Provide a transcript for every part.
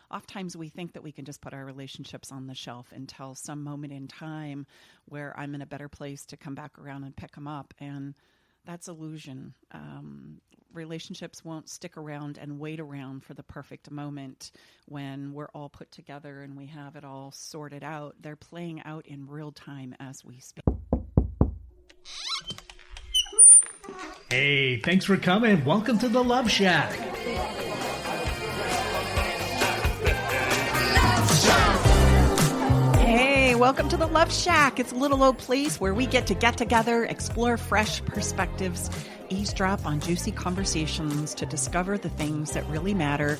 oftentimes we think that we can just put our relationships on the shelf until some moment in time where I'm in a better place to come back around and pick them up. And that's illusion. Relationships won't stick around and wait around for the perfect moment when we're all put together and we have it all sorted out. They're playing out in real time as we speak. Hey, thanks for coming. Welcome to the Love Shack. Hey, welcome to the Love Shack. It's a little old place where we get together, explore fresh perspectives, eavesdrop on juicy conversations to discover the things that really matter.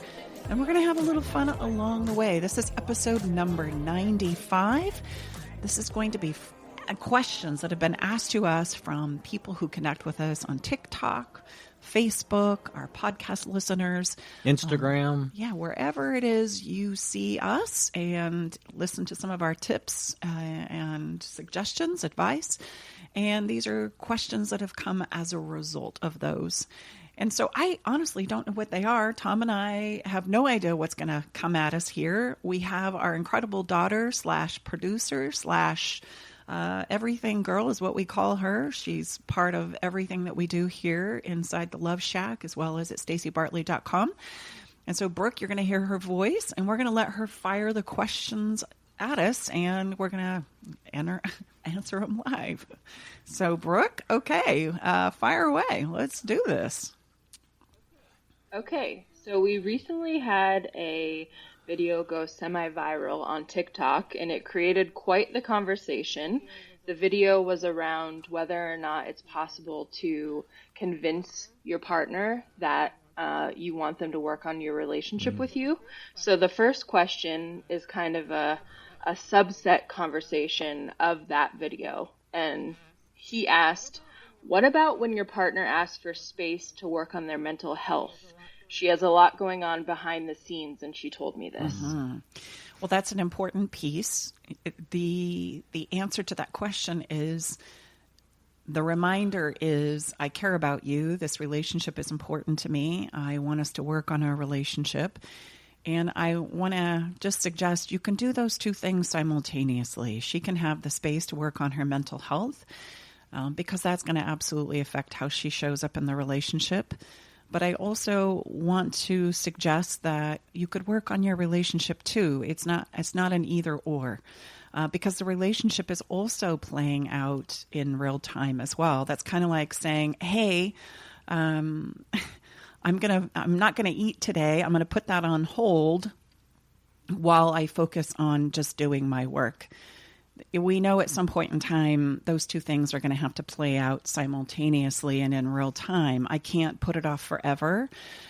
And we're going to have a little fun along the way. This is episode number 95. This is going to be questions that have been asked to us from people who connect with us on TikTok, Facebook, our podcast listeners, Instagram. Wherever it is you see us and listen to some of our tips and suggestions, advice. And these are questions that have come as a result of those. And so I honestly don't know what they are. Tom and I have no idea what's going to come at us here. We have our incredible daughter / producer / everything girl is what we call her. She's part of everything that we do here inside the Love Shack, as well as at stacybartley.com. And so, Brooke, you're going to hear her voice, and we're going to let her fire the questions at us, and we're going to answer them live. So, Brooke, okay, fire away. Let's do this. Okay, so we recently had a video go semi-viral on TikTok, and it created quite the conversation. The video was around whether or not it's possible to convince your partner that you want them to work on your relationship with you. So the first question is kind of a subset conversation of that video. And he asked, what about when your partner asks for space to work on their mental health? She has a lot going on behind the scenes, and she told me this. Mm-hmm. Well, that's an important piece. The answer to that question is, the reminder is, I care about you. This relationship is important to me. I want us to work on our relationship. And I want to just suggest you can do those two things simultaneously. She can have the space to work on her mental health because that's going to absolutely affect how she shows up in the relationship. But I also want to suggest that you could work on your relationship too. It's not an either or, because the relationship is also playing out in real time as well. That's kind of like saying, "Hey, I'm not gonna eat today. I'm gonna put that on hold while I focus on just doing my work." We know at some point in time, those two things are going to have to play out simultaneously and in real time. I can't put it off forever.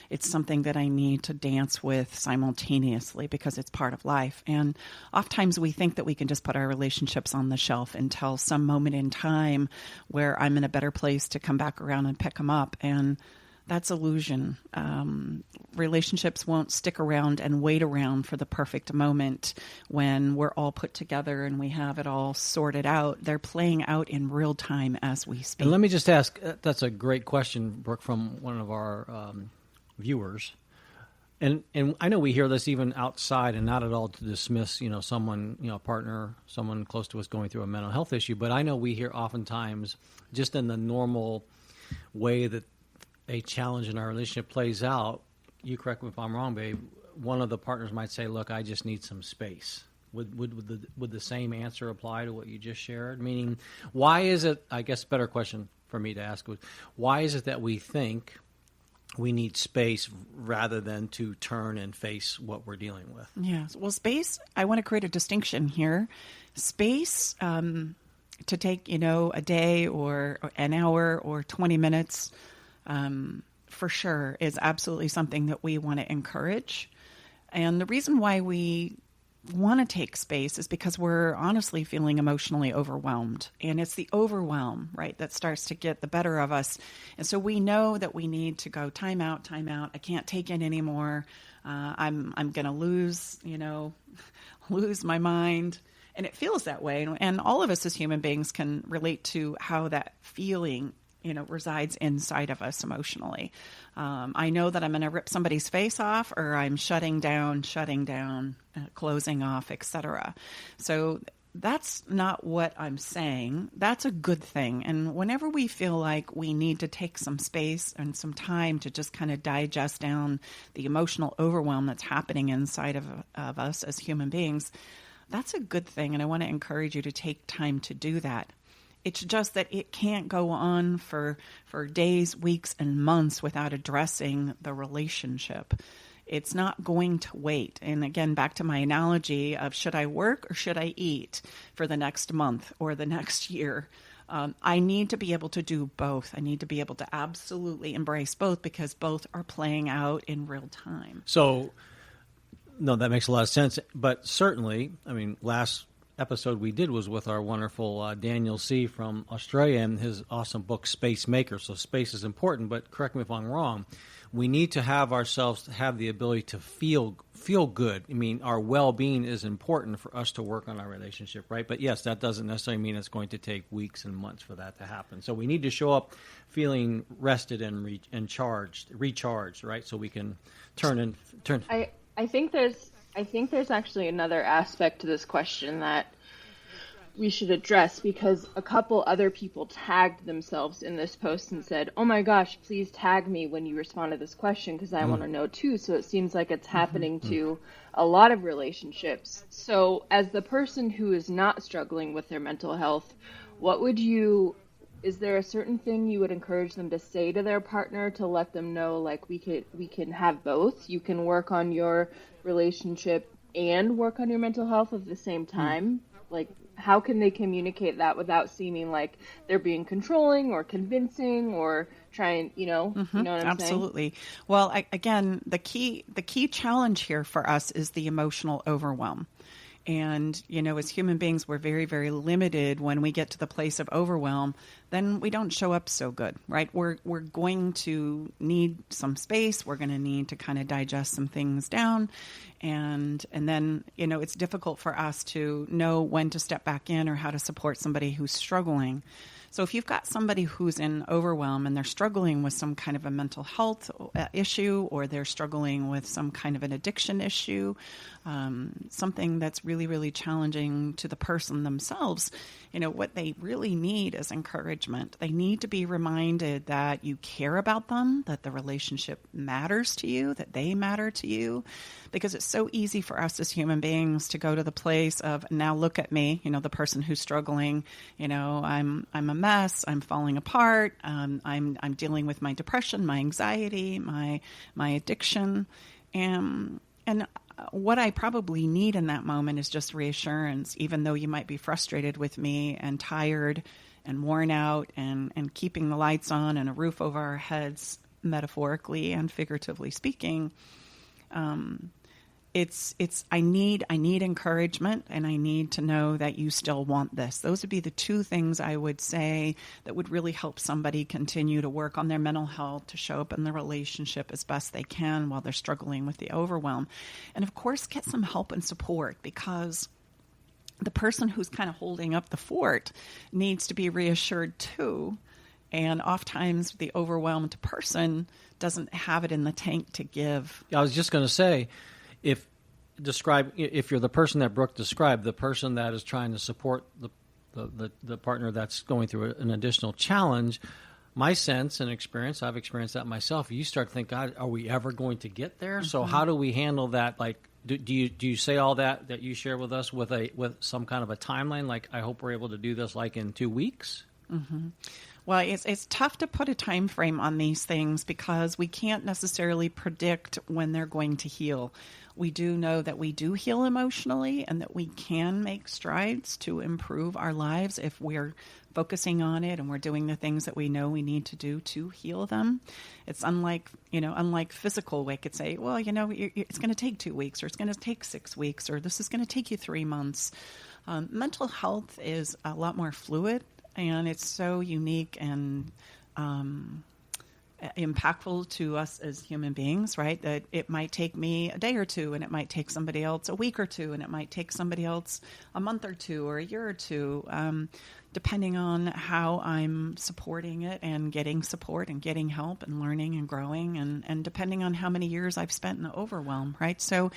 It's something that I need to dance with simultaneously because it's part of life. And oftentimes we think that we can just put our relationships on the shelf until some moment in time where I'm in a better place to come back around and pick them up. And that's illusion. Relationships won't stick around and wait around for the perfect moment when we're all put together and we have it all sorted out. They're playing out in real time as we speak. And let me just ask, that's a great question, Brooke, from one of our viewers. And I know we hear this even outside, and not at all to dismiss, someone, a partner, someone close to us going through a mental health issue. But I know we hear oftentimes, just in the normal way that a challenge in our relationship plays out, you correct me if I'm wrong, babe, one of the partners might say, look, I just need some space. Would the same answer apply to what you just shared? Meaning, why is it, I guess a better question for me to ask was, why is it that we think we need space rather than to turn and face what we're dealing with? Yes. Well, space, I want to create a distinction here. Space to take, a day or an hour or 20 minutes for sure is absolutely something that we want to encourage. And the reason why we want to take space is because we're honestly feeling emotionally overwhelmed. And it's the overwhelm, right, that starts to get the better of us. And so we know that we need to go time out. I can't take it anymore. I'm going to lose my mind. And it feels that way. And all of us as human beings can relate to how that feeling resides inside of us emotionally. I know that I'm going to rip somebody's face off, or I'm shutting down, closing off, etc. So that's not what I'm saying. That's a good thing. And whenever we feel like we need to take some space and some time to just kind of digest down the emotional overwhelm that's happening inside of us as human beings, that's a good thing. And I want to encourage you to take time to do that. It's just that it can't go on for days, weeks, and months without addressing the relationship. It's not going to wait. And again, back to my analogy of should I work or should I eat for the next month or the next year? I need to be able to do both. I need to be able to absolutely embrace both because both are playing out in real time. So, no, that makes a lot of sense. But certainly, I mean, last episode we did was with our wonderful Daniel C. from Australia and his awesome book, Space Maker. So space is important, but correct me if I'm wrong. We need to have ourselves have the ability to feel good. I mean, our well-being is important for us to work on our relationship, right? But yes, that doesn't necessarily mean it's going to take weeks and months for that to happen. So we need to show up feeling rested and recharged, right? So we can turn. I think there's actually another aspect to this question that we should address, because a couple other people tagged themselves in this post and said, oh my gosh, please tag me when you respond to this question because I want to know too. So it seems like it's happening to a lot of relationships. So as the person who is not struggling with their mental health, is there a certain thing you would encourage them to say to their partner to let them know, like, we can have both? You can work on your relationship and work on your mental health at the same time? Like, how can they communicate that without seeming like they're being controlling or convincing or trying, you know what I'm saying? Absolutely. Well, again, the key challenge here for us is the emotional overwhelm. And, as human beings, we're very, very limited when we get to the place of overwhelm. Then we don't show up so good, right? We're going to need some space. We're going to need to kind of digest some things down. And then, it's difficult for us to know when to step back in or how to support somebody who's struggling. So if you've got somebody who's in overwhelm and they're struggling with some kind of a mental health issue, or they're struggling with some kind of an addiction issue, something that's really, really challenging to the person themselves, what they really need is encouragement. They need to be reminded that you care about them, that the relationship matters to you, that they matter to you, because it's so easy for us as human beings to go to the place of, now look at me, the person who's struggling, I'm a mess, I'm falling apart, I'm dealing with my depression, my anxiety, my addiction, and what I probably need in that moment is just reassurance, even though you might be frustrated with me and tired and worn out and keeping the lights on and a roof over our heads, metaphorically and figuratively speaking. I need encouragement, and I need to know that you still want this. Those would be the two things I would say that would really help somebody continue to work on their mental health, to show up in the relationship as best they can while they're struggling with the overwhelm. And of course, get some help and support, because the person who's kind of holding up the fort needs to be reassured too. And oftentimes the overwhelmed person doesn't have it in the tank to give. I was just going to say, if you're the person that Brooke described, the person that is trying to support the partner that's going through an additional challenge, my sense and experience, I've experienced that myself, you start to think, God, are we ever going to get there? So how do we handle that? Like, do you say all that you share with us with some kind of a timeline? Like, I hope we're able to do this like in 2 weeks? Mm-hmm. Well, it's tough to put a time frame on these things because we can't necessarily predict when they're going to heal. We do know that we do heal emotionally and that we can make strides to improve our lives if we're focusing on it and we're doing the things that we know we need to do to heal them. It's unlike physical. We could say, well, it's going to take 2 weeks, or it's going to take 6 weeks, or this is going to take you 3 months. Mental health is a lot more fluid, and it's so unique and impactful to us as human beings, right? That it might take me a day or two, and it might take somebody else a week or two, and it might take somebody else a month or two or a year or two, depending on how I'm supporting it and getting support and getting help and learning and growing, and depending on how many years I've spent in the overwhelm, right? So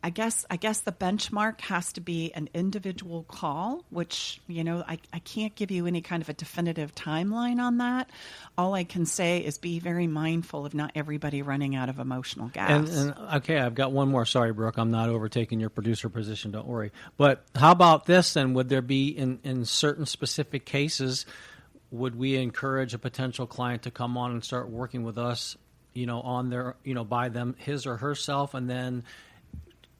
I guess the benchmark has to be an individual call, which, I can't give you any kind of a definitive timeline on that. All I can say is be very mindful of not everybody running out of emotional gas. And okay, I've got one more. Sorry, Brooke, I'm not overtaking your producer position. Don't worry. But how about this then? Would there be, in certain specific cases, would we encourage a potential client to come on and start working with us, on their, by them, his or herself, and then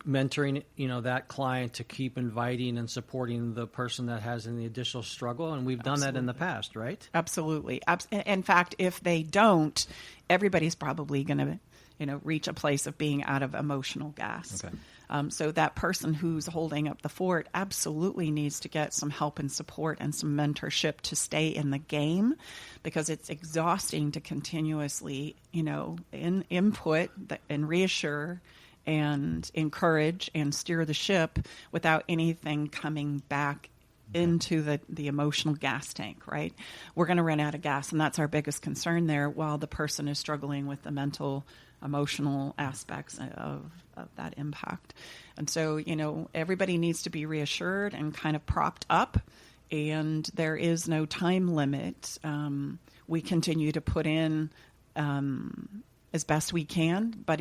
mentoring, that client to keep inviting and supporting the person that has any additional struggle? And we've done that in the past, right? Absolutely. In fact, if they don't, everybody's probably going to, reach a place of being out of emotional gas. Okay. So that person who's holding up the fort absolutely needs to get some help and support and some mentorship to stay in the game, because it's exhausting to continuously, input and reassure and encourage and steer the ship without anything coming back into the emotional gas tank, right? We're going to run out of gas, and that's our biggest concern there, while the person is struggling with the mental, emotional aspects of that impact. And so, everybody needs to be reassured and kind of propped up, and there is no time limit. We continue to put in as best we can, but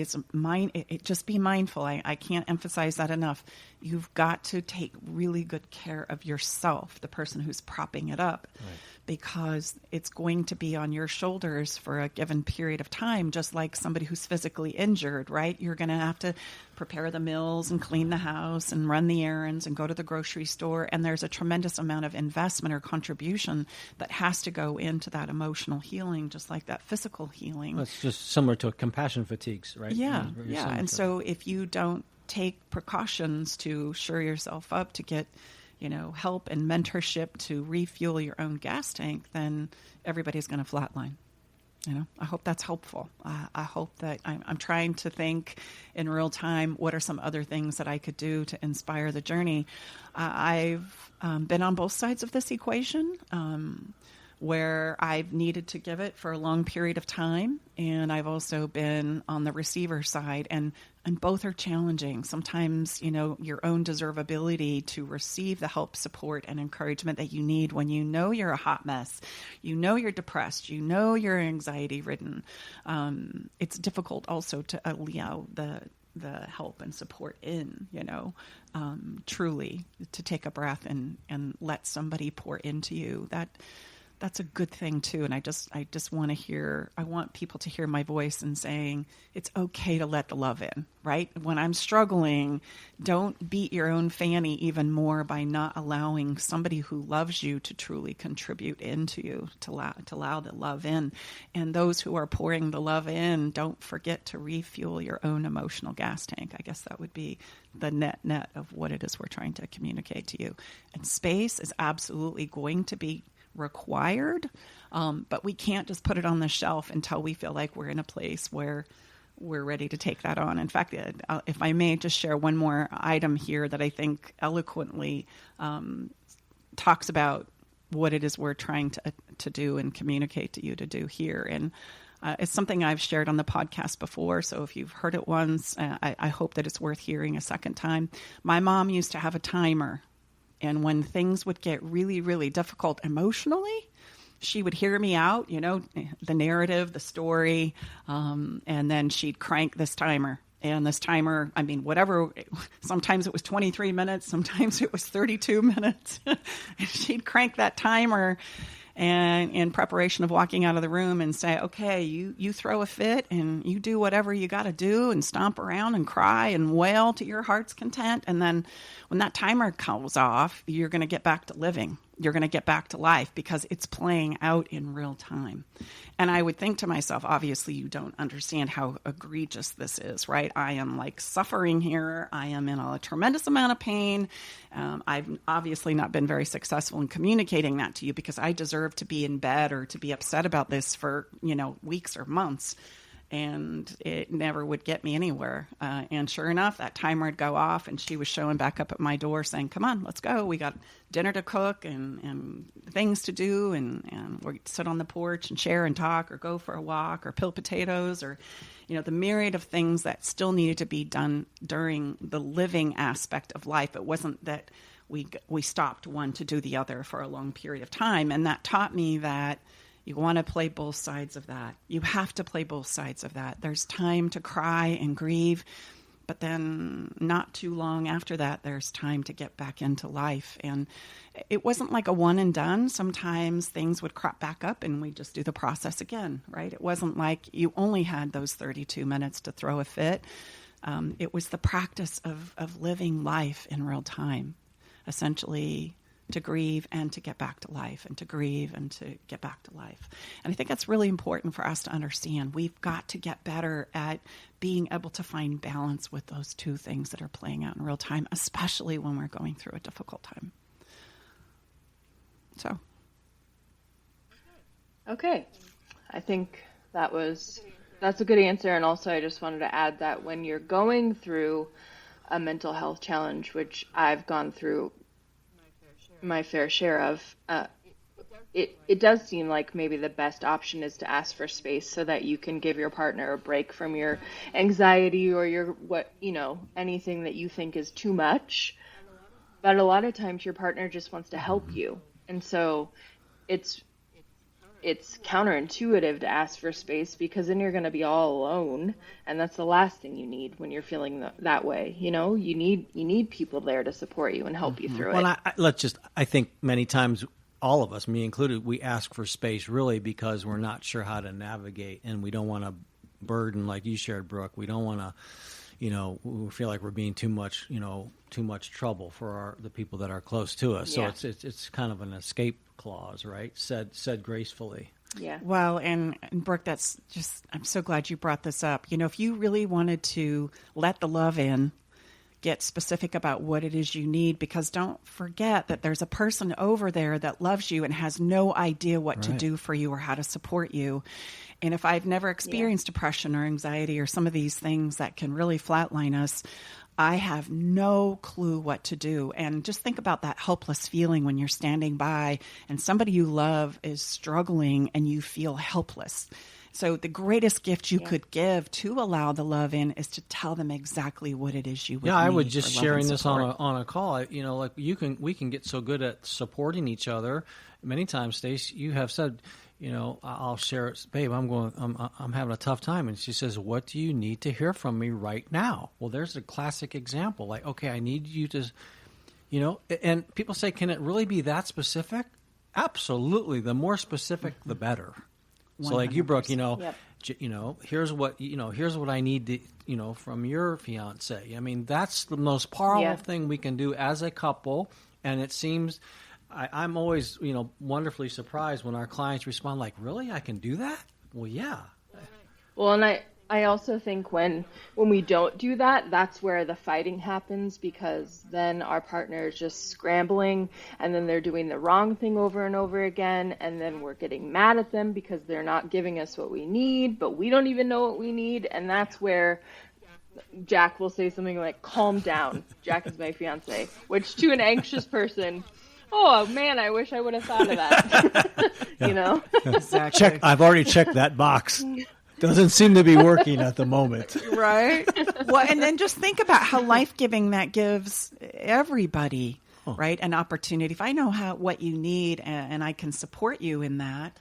just be mindful. I can't emphasize that enough. You've got to take really good care of yourself, the person who's propping it up, right, because it's going to be on your shoulders for a given period of time, just like somebody who's physically injured, right? You're going to have to prepare the meals and clean the house and run the errands and go to the grocery store. And there's a tremendous amount of investment or contribution that has to go into that emotional healing, just like that physical healing. That's just similar to compassion fatigues, right? Yeah. And so if you don't take precautions to shore yourself up, to get, help and mentorship to refuel your own gas tank, then everybody's going to flatline. I hope that's helpful. I hope that I'm trying to think in real time, what are some other things that I could do to inspire the journey? I've been on both sides of this equation, where I've needed to give it for a long period of time, and I've also been on the receiver side, and both are challenging. Sometimes, your own deservability to receive the help, support, and encouragement that you need when you're a hot mess, you're depressed, you're anxiety-ridden. It's difficult also to allow the help and support in, truly to take a breath and let somebody pour into you. That's a good thing too. And I just want I want people to hear my voice and saying, it's okay to let the love in, right? When I'm struggling, don't beat your own fanny even more by not allowing somebody who loves you to truly contribute into you, to allow the love in. And those who are pouring the love in, don't forget to refuel your own emotional gas tank. I guess that would be the net of what it is we're trying to communicate to you. And space is absolutely going to be required, but we can't just put it on the shelf until we feel like we're in a place where we're ready to take that on. In fact, if I may just share one more item here that I think eloquently talks about what it is we're trying to do and communicate to you to do here. And it's something I've shared on the podcast before, so if you've heard it once, I hope that it's worth hearing a second time. My mom used to have a timer. And when things would get really, really difficult emotionally, she would hear me out, the narrative, the story, and then she'd crank this timer. And this timer, whatever, sometimes it was 23 minutes, sometimes it was 32 minutes. And she'd crank that timer and in preparation of walking out of the room and say, okay, you throw a fit and you do whatever you got to do and stomp around and cry and wail to your heart's content. And then when that timer comes off, you're going to get back to living. you're going to get back to life because it's playing out in real time. And I would think to myself, obviously you don't understand how egregious this is, right? I am like suffering here. I am in a tremendous amount of pain. I've obviously not been very successful in communicating that to you because I deserve to be in bed or to be upset about this for, weeks or months. And it never would get me anywhere. And sure enough, that timer would go off and she was showing back up at my door saying, come on, let's go. We got dinner to cook and things to do. And we'd sit on the porch and share and talk or go for a walk or peel potatoes or, the myriad of things that still needed to be done during the living aspect of life. It wasn't that we stopped one to do the other for a long period of time. And that taught me that you want to play both sides of that. You have to play both sides of that. There's time to cry and grieve, but then not too long after that, there's time to get back into life. And it wasn't like a one and done. Sometimes things would crop back up and we just do the process again, right? It wasn't like you only had those 32 minutes to throw a fit. It was the practice of living life in real time, essentially to grieve and to get back to life and to grieve and to get back to life. And I think that's really important for us to understand. We've got to get better at being able to find balance with those two things that are playing out in real time, especially when we're going through a difficult time. So. Okay. I think that's a good answer. And also I just wanted to add that when you're going through a mental health challenge, which I've gone through my fair share of, it does seem like maybe the best option is to ask for space so that you can give your partner a break from your anxiety or your anything that you think is too much. But a lot of times your partner just wants to help you. And so it's counterintuitive to ask for space because then you're going to be all alone, and that's the last thing you need when you're feeling that way. You need people there to support you and help you through it. Well, I think many times, all of us, me included, we ask for space really because we're not sure how to navigate, and we don't want to burden, like you shared, Brooke. We don't want to, we feel like we're being too much trouble for the people that are close to us. So it's kind of an escape clause, right? Said gracefully. Yeah. Well, and Brooke, I'm so glad you brought this up. If you really wanted to let the love in, get specific about what it is you need, because don't forget that there's a person over there that loves you and has no idea what to do for you or how to support you. And if I've never experienced depression or anxiety or some of these things that can really flatline us, I have no clue what to do. And just think about that helpless feeling when you're standing by and somebody you love is struggling and you feel helpless. So the greatest gift you could give to allow the love in is to tell them exactly what it is you would need. Yeah, I would just for love sharing and this support. on a call. Like we can get so good at supporting each other. Many times, Stace, you have said, I'll share it, babe. I'm having a tough time, and she says, "What do you need to hear from me right now?" Well, there's a classic example. Like, okay, I need you to, and people say, can it really be that specific? Absolutely. The more specific, the better. 100%. So, like you, Brooke, here's what I need to, from your fiance. I mean, that's the most powerful thing we can do as a couple, and it seems. I'm always, wonderfully surprised when our clients respond like, really? I can do that? Well, yeah. Well, and I also think when we don't do that, that's where the fighting happens, because then our partner is just scrambling and then they're doing the wrong thing over and over again. And then we're getting mad at them because they're not giving us what we need, but we don't even know what we need. And that's where Jack will say something like, calm down. Jack is my fiance, which to an anxious person, oh man, I wish I would have thought of that. Exactly. I've already checked that box. Doesn't seem to be working at the moment. Right. Well, and then just think about how life-giving that gives everybody, right? An opportunity. If I know what you need and I can support you in that,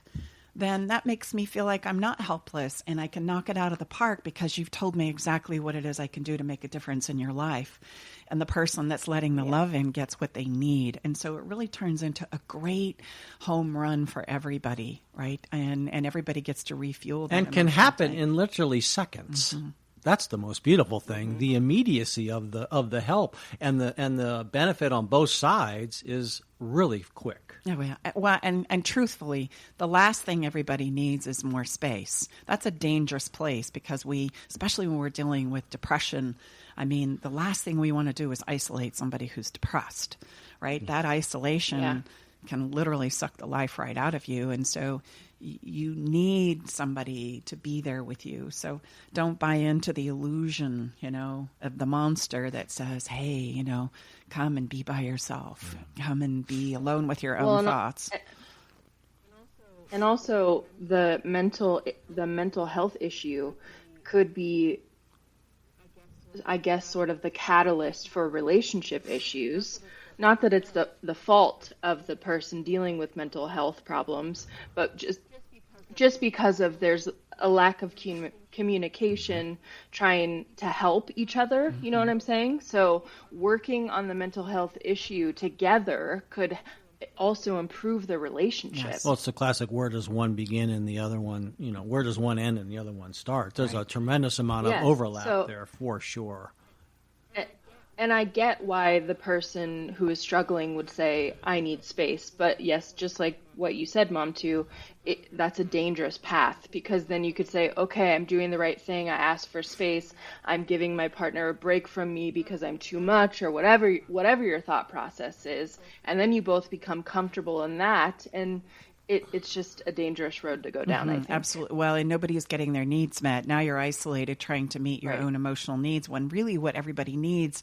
then that makes me feel like I'm not helpless and I can knock it out of the park because you've told me exactly what it is I can do to make a difference in your life. And the person that's letting the love in gets what they need. And so it really turns into a great home run for everybody, right? And everybody gets to refuel that. And can happen in literally seconds. Mm-hmm. that's the most beautiful thing. The immediacy of the help and the benefit on both sides is really quick. Oh, yeah. Well, and truthfully, the last thing everybody needs is more space. That's a dangerous place because especially when we're dealing with depression, I mean, the last thing we want to do is isolate somebody who's depressed, right? That isolation can literally suck the life right out of you. And so you need somebody to be there with you. So don't buy into the illusion, of the monster that says, hey, come and be by yourself. Come and be alone with your own thoughts. And also the mental health issue could be, I guess, sort of the catalyst for relationship issues. Not that it's the fault of the person dealing with mental health problems, but just because of there's a lack of communication trying to help each other, you know what I'm saying? So working on the mental health issue together could also improve the relationship. Yes. Well, it's the classic, where does one begin and the other one, where does one end and the other one start? There's a tremendous amount of overlap there for sure. And I get why the person who is struggling would say, I need space. But yes, just like what you said, Mom, too, that's a dangerous path, because then you could say, okay, I'm doing the right thing. I asked for space. I'm giving my partner a break from me because I'm too much, or whatever your thought process is. And then you both become comfortable in that. And it's just a dangerous road to go down, I think. Absolutely. Well, and nobody is getting their needs met. Now you're isolated trying to meet your own emotional needs, when really what everybody needs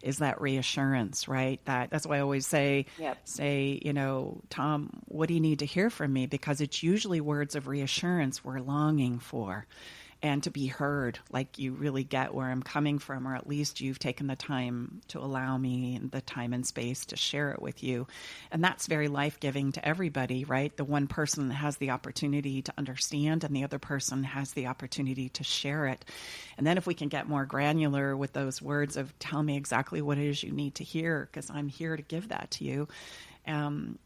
is that reassurance, right? That's why I always say, Tom, what do you need to hear from me? Because it's usually words of reassurance we're longing for. And to be heard, like you really get where I'm coming from, or at least you've taken the time to allow me the time and space to share it with you. And that's very life-giving to everybody, right? The one person has the opportunity to understand, and the other person has the opportunity to share it. And then if we can get more granular with those words of, tell me exactly what it is you need to hear, because I'm here to give that to you.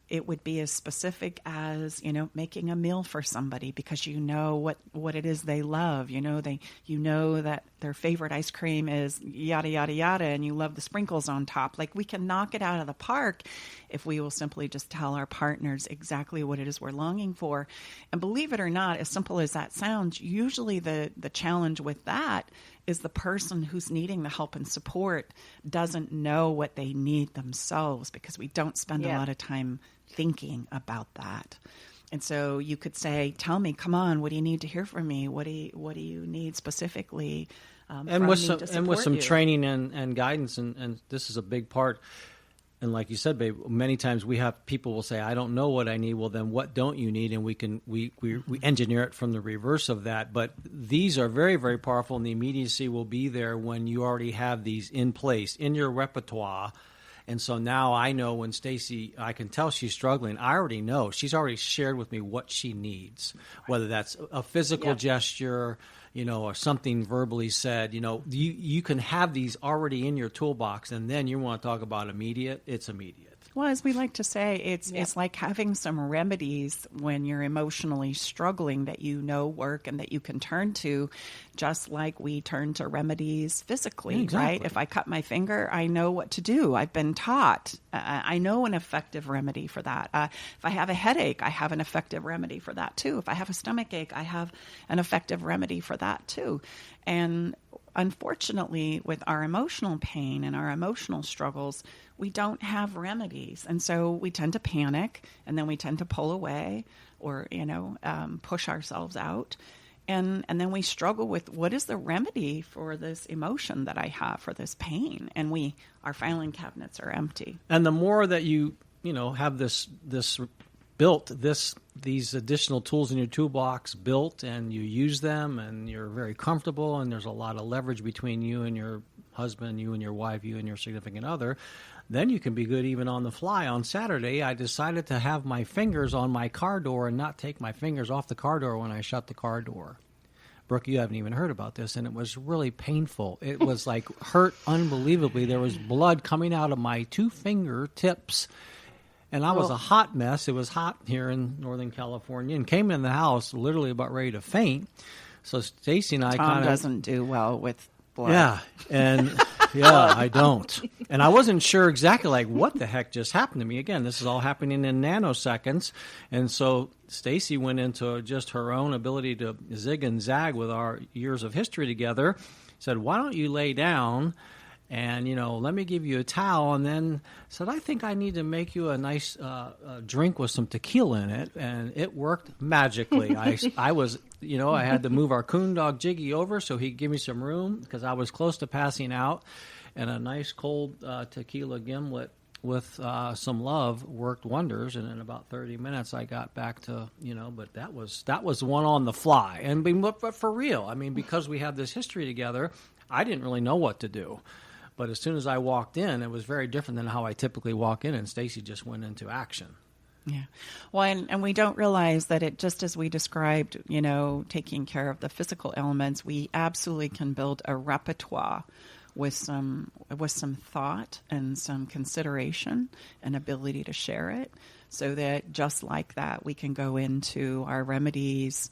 It would be as specific as, making a meal for somebody because you know what it is they love. You know that their favorite ice cream is yada, yada, yada, and you love the sprinkles on top. Like, we can knock it out of the park if we will simply just tell our partners exactly what it is we're longing for. And believe it or not, as simple as that sounds, usually the challenge with that is the person who's needing the help and support doesn't know what they need themselves, because we don't spend a lot of time thinking about that. And so you could say, tell me, come on, what do you need to hear from me? What do you need specifically and with some training and guidance, and this is a big part. And like you said, babe, many times people will say, I don't know what I need. Well, then what don't you need? And we engineer it from the reverse of that. But these are very, very powerful, and the immediacy will be there when you already have these in place, in your repertoire. And so now I know when Stacy, I can tell she's struggling. I already know. She's already shared with me what she needs, whether that's a physical gesture, or something verbally said. You can have these already in your toolbox, and then you want to talk about immediate, it's immediate. Well, as we like to say, it's like having some remedies when you're emotionally struggling that work and that you can turn to, just like we turn to remedies physically, right? If I cut my finger, I know what to do. I've been taught. I know an effective remedy for that. If I have a headache, I have an effective remedy for that too. If I have a stomach ache, I have an effective remedy for that too. And unfortunately, with our emotional pain and our emotional struggles, we don't have remedies. And so we tend to panic, and then we tend to pull away or, push ourselves out. And then we struggle with, what is the remedy for this emotion that I have, for this pain? And our filing cabinets are empty. And the more that you have this built, these additional tools in your toolbox built, and you use them, and you're very comfortable, and there's a lot of leverage between you and your husband, you and your wife, you and your significant other, then you can be good even on the fly. On Saturday, I decided to have my fingers on my car door and not take my fingers off the car door when I shut the car door. Brooke, you haven't even heard about this, and it was really painful. It was like hurt unbelievably. There was blood coming out of my 2 fingertips. And I was a hot mess. It was hot here in Northern California, and came in the house literally about ready to faint. So Stacy and I Tom kind of doesn't do well with blood. Yeah, and I don't. And I wasn't sure exactly like what the heck just happened to me. Again, this is all happening in nanoseconds. And so Stacy went into just her own ability to zig and zag with our years of history together. Said, "Why don't you lay down and, let me give you a towel," and then said, "I think I need to make you a nice drink with some tequila in it," and it worked magically. I was, I had to move our coon dog Jiggy over so he'd give me some room because I was close to passing out, and a nice cold tequila gimlet with some love worked wonders, and in about 30 minutes I got back to, but that was one on the fly, but for real, because we have this history together, I didn't really know what to do. But as soon as I walked in, it was very different than how I typically walk in, and Stacy just went into action. Yeah. Well, and we don't realize that it, just as we described, taking care of the physical elements, we absolutely can build a repertoire with some thought and some consideration and ability to share it, so that just like that, we can go into our remedies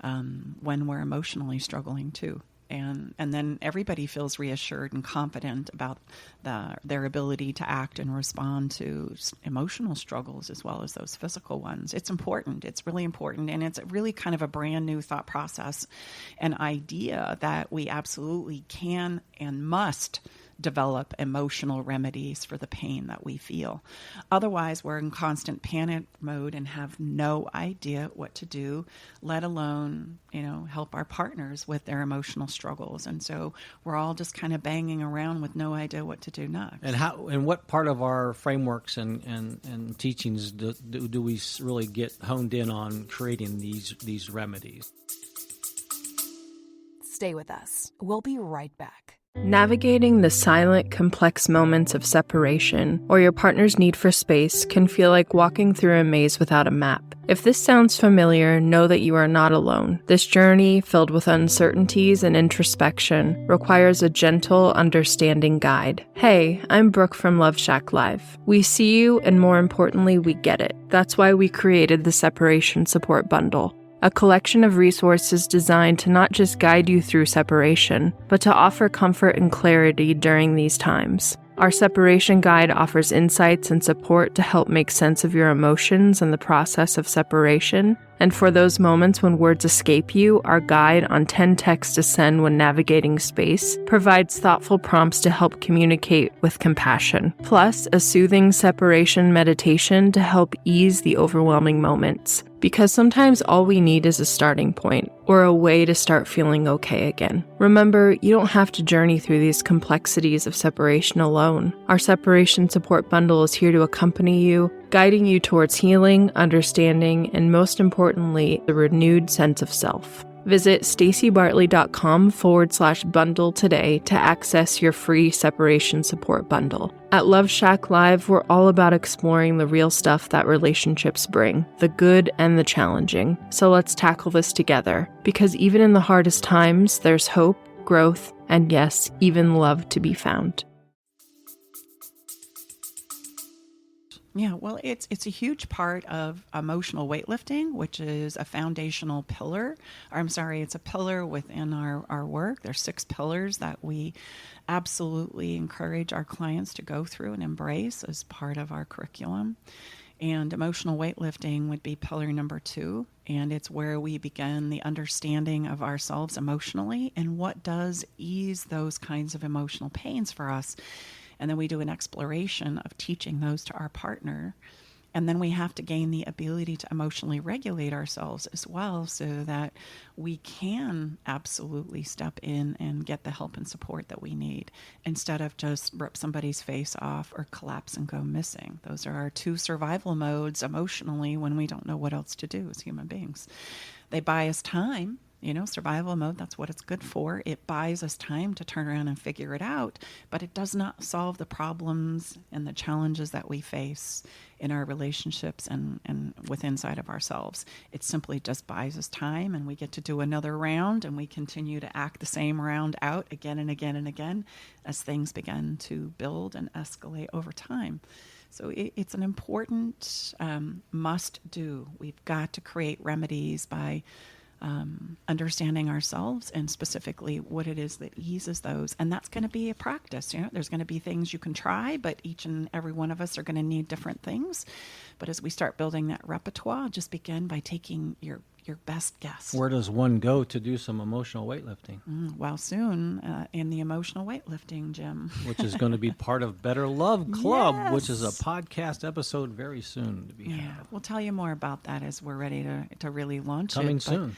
when we're emotionally struggling too. And then everybody feels reassured and confident about their ability to act and respond to emotional struggles as well as those physical ones. It's important. It's really important. And it's really kind of a brand new thought process, an idea that we absolutely can and must develop emotional remedies for the pain that we feel. Otherwise, we're in constant panic mode and have no idea what to do, let alone, help our partners with their emotional struggles. And so we're all just kind of banging around with no idea what to do next. And what part of our frameworks and teachings do we really get honed in on creating these remedies? Stay with us. We'll be right back. Navigating the silent, complex moments of separation or your partner's need for space can feel like walking through a maze without a map. If this sounds familiar, know that you are not alone. This journey, filled with uncertainties and introspection, requires a gentle, understanding guide. Hey, I'm Brooke from Love Shack Live. We see you, and more importantly, we get it. That's why we created the Separation Support Bundle, a collection of resources designed to not just guide you through separation, but to offer comfort and clarity during these times. Our separation guide offers insights and support to help make sense of your emotions and the process of separation. And for those moments when words escape you, our guide on 10 texts to send when navigating space provides thoughtful prompts to help communicate with compassion, plus a soothing separation meditation to help ease the overwhelming moments. Because sometimes all we need is a starting point, or a way to start feeling okay again. Remember, you don't have to journey through these complexities of separation alone. Our Separation Support Bundle is here to accompany you, guiding you towards healing, understanding, and most importantly, the renewed sense of self. Visit stacybartley.com/bundle today to access your free separation support bundle. At Love Shack Live, we're all about exploring the real stuff that relationships bring, the good and the challenging. So let's tackle this together, because even in the hardest times, there's hope, growth, and yes, even love to be found. Yeah, well, it's a huge part of emotional weightlifting, which is a foundational pillar. It's a pillar within our work. There's 6 pillars that we absolutely encourage our clients to go through and embrace as part of our curriculum. And emotional weightlifting would be pillar number 2. And it's where we begin the understanding of ourselves emotionally and what does ease those kinds of emotional pains for us. And then we do an exploration of teaching those to our partner. And then we have to gain the ability to emotionally regulate ourselves as well, so that we can absolutely step in and get the help and support that we need, instead of just rip somebody's face off or collapse and go missing. Those are our 2 survival modes emotionally when we don't know what else to do as human beings. They buy us time. Survival mode, that's what it's good for. It buys us time to turn around and figure it out, but it does not solve the problems and the challenges that we face in our relationships and with inside of ourselves. It simply just buys us time, and we get to do another round, and we continue to act the same round out again and again and again as things begin to build and escalate over time. So it's an important must do. We've got to create remedies by understanding ourselves and specifically what it is that eases those. And that's going to be a practice. There's going to be things you can try, but each and every one of us are going to need different things. But as we start building that repertoire, just begin by taking your best guess. Where does one go to do some emotional weightlifting? Well, soon in the emotional weightlifting gym. Which is going to be part of Better Love Club, Yes. which is a podcast episode very soon to be had. We'll tell you more about that as we're ready to really launch Coming it. soon.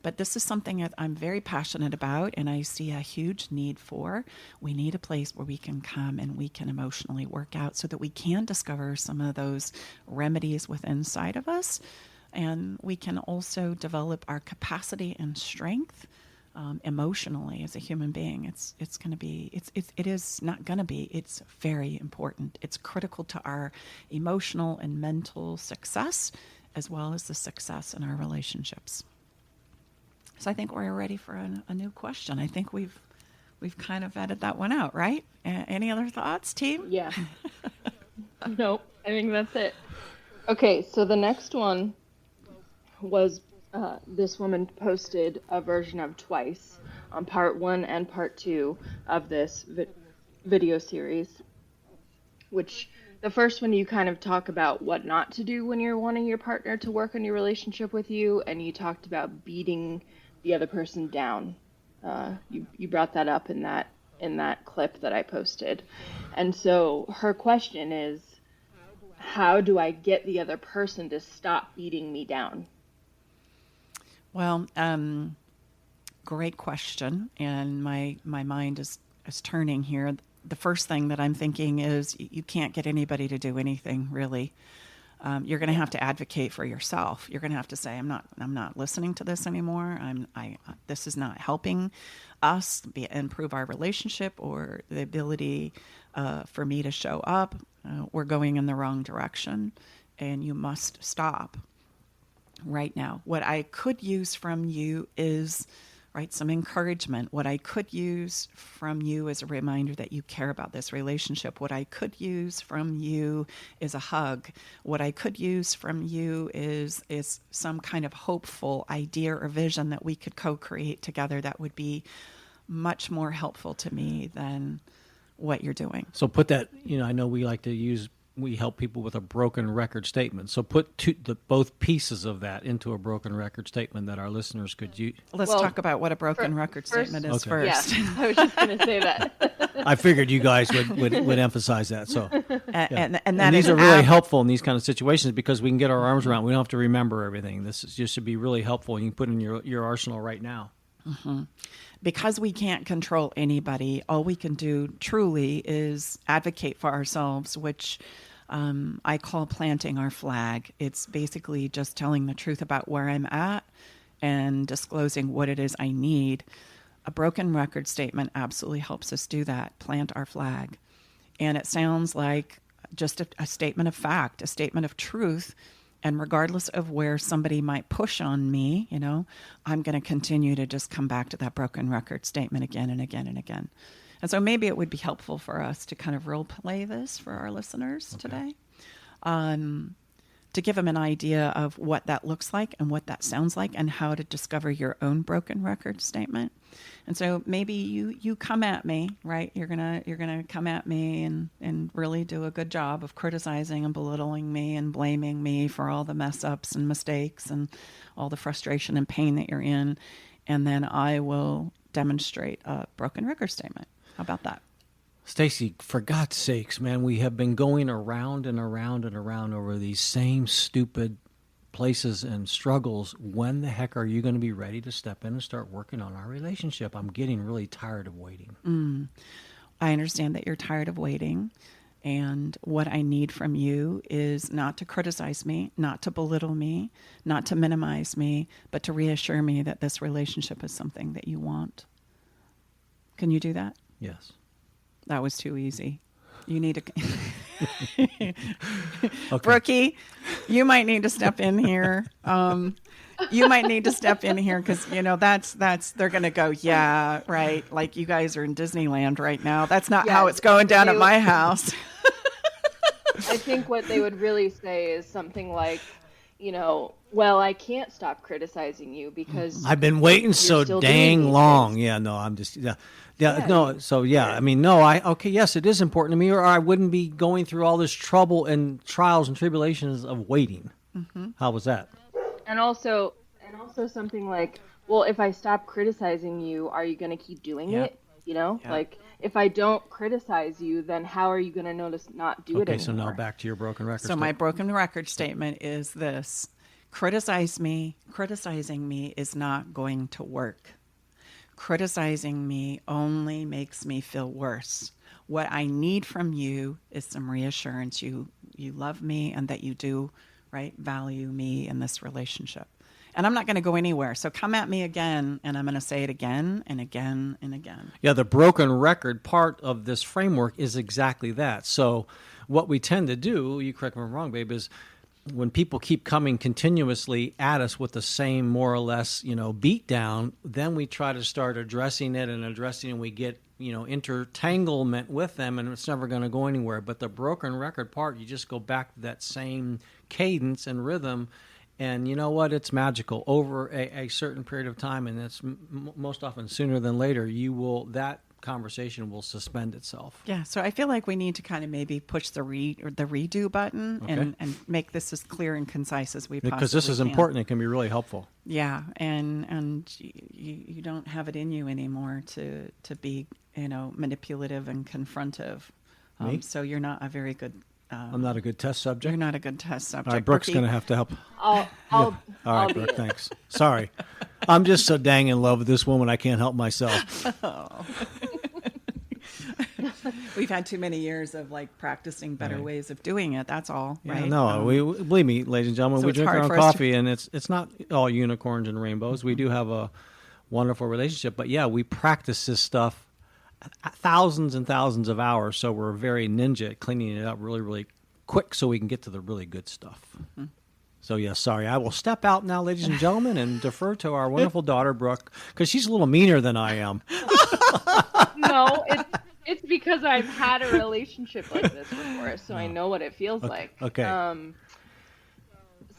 But this is something that I'm very passionate about, and I see a huge need for. We need a place where we can come and we can emotionally work out so that we can discover some of those remedies within inside of us. And we can also develop our capacity and strength emotionally as a human being. It's very important. It's critical to our emotional and mental success, as well as the success in our relationships. So I think we're ready for a new question. I think we've kind of vetted that one out, right? Any other thoughts, team? Yeah. Nope. I think that's it. Okay, so the next one was this woman posted a version of Twice on part 1 and part 2 of this video series, which the first one you kind of talk about what not to do when you're wanting your partner to work on your relationship with you, and you talked about beating the other person down. You brought that up in that clip that I posted. And so her question is, how do I get the other person to stop beating me down? Well, great question, and my mind is turning here. The first thing that I'm thinking is you can't get anybody to do anything, really. You're going to have to advocate for yourself. You're going to have to say, I'm not listening to this anymore. This is not helping us improve our relationship or the ability for me to show up. We're going in the wrong direction, and you must stop right now. What I could use from you is some encouragement. What I could use from you is a reminder that you care about this relationship. What I could use from you is a hug. What I could use from you is some kind of hopeful idea or vision that we could co-create together that would be much more helpful to me than what you're doing. So put that, I know we help people with a broken record statement. So put both pieces of that into a broken record statement that our listeners could use. Let's talk about what a broken record statement is first. Yeah, I was just going to say that. I figured you guys would emphasize that. So, and these are really helpful in these kind of situations because we can get our arms around. We don't have to remember everything. This just should be really helpful. You can put in your arsenal right now. Mm-hmm. Because we can't control anybody, all we can do truly is advocate for ourselves, which I call planting our flag. It's basically just telling the truth about where I'm at and disclosing what it is I need. A broken record statement absolutely helps us do that, plant our flag. And it sounds like just a statement of fact, a statement of truth. And regardless of where somebody might push on me, I'm going to continue to just come back to that broken record statement again and again and again. And so maybe it would be helpful for us to kind of role play this for our listeners today, to give them an idea of what that looks like and what that sounds like and how to discover your own broken record statement. And so maybe you come at me, right? You're gonna come at me and really do a good job of criticizing and belittling me and blaming me for all the mess ups and mistakes and all the frustration and pain that you're in. And then I will demonstrate a broken record statement. How about that? Stacy, for God's sakes, man, we have been going around and around and around over these same stupid places and struggles. When the heck are you going to be ready to step in and start working on our relationship? I'm getting really tired of waiting. I understand that you're tired of waiting. And what I need from you is not to criticize me, not to belittle me, not to minimize me, but to reassure me that this relationship is something that you want. Can you do that? Yes. That was too easy. You need to... Okay. Brookie, you might need to step in here. You might need to step in here because, that's they're going to go, yeah, right. Like you guys are in Disneyland right now. That's not how it's going down at my house. I think what they would really say is something like, well, I can't stop criticizing you because I've been waiting you're so still doing dang these long. things. Yeah, no, I'm just yeah. Yeah, No, so yeah, I mean, no, okay, yes, it is important to me, or I wouldn't be going through all this trouble and trials and tribulations of waiting. How was that? And also something like, well, if I stop criticizing you, are you going to keep doing Yeah. it? You know, Yeah. like if I don't criticize you, then how are you going to notice not do it Okay, anymore? so now back to your broken record. So my broken record statement is this: criticizing me is not going to work. Criticizing me only makes me feel worse. What I need from you is some reassurance you love me and that you do, right, value me in this relationship. And I'm not going to go anywhere. So come at me again, and I'm going to say it again and again and again. Yeah, the broken record part of this framework is exactly that. So what we tend to do, you correct me if I'm wrong, babe, is when people keep coming continuously at us with the same more or less, beat down, then we try to start addressing it and we get, intertanglement with them, and it's never going to go anywhere. But the broken record part, you just go back to that same cadence and rhythm. And you know what? It's magical. Over a certain period of time, and it's most often sooner than later, that conversation will suspend itself. Yeah, so I feel like we need to kind of maybe push the redo button and make this as clear and concise as we possibly can. Because this is important. It can be really helpful. Yeah, and you don't have it in you anymore to be manipulative and confrontive. Me? So you're not a very good. I'm not a good test subject. You're not a good test subject. All right, Brooke's Brookie. going to have to help. All right, Brooke, thanks. Sorry. I'm just so dang in love with this woman, I can't help myself. Oh. We've had too many years of practicing better ways of doing it. That's all, Yeah, right? no, we believe me, ladies and gentlemen, so we it's drink our hard own for us coffee, and it's not all unicorns and rainbows. We do have a wonderful relationship, but yeah, we practice this stuff thousands and thousands of hours, so we're very ninja at cleaning it up really, really quick so we can get to the really good stuff. Mm-hmm. So, yeah, sorry. I will step out now, ladies and gentlemen, and defer to our wonderful daughter, Brooke, because she's a little meaner than I am. No, it's because I've had a relationship like this before, so I know what it feels like. Okay.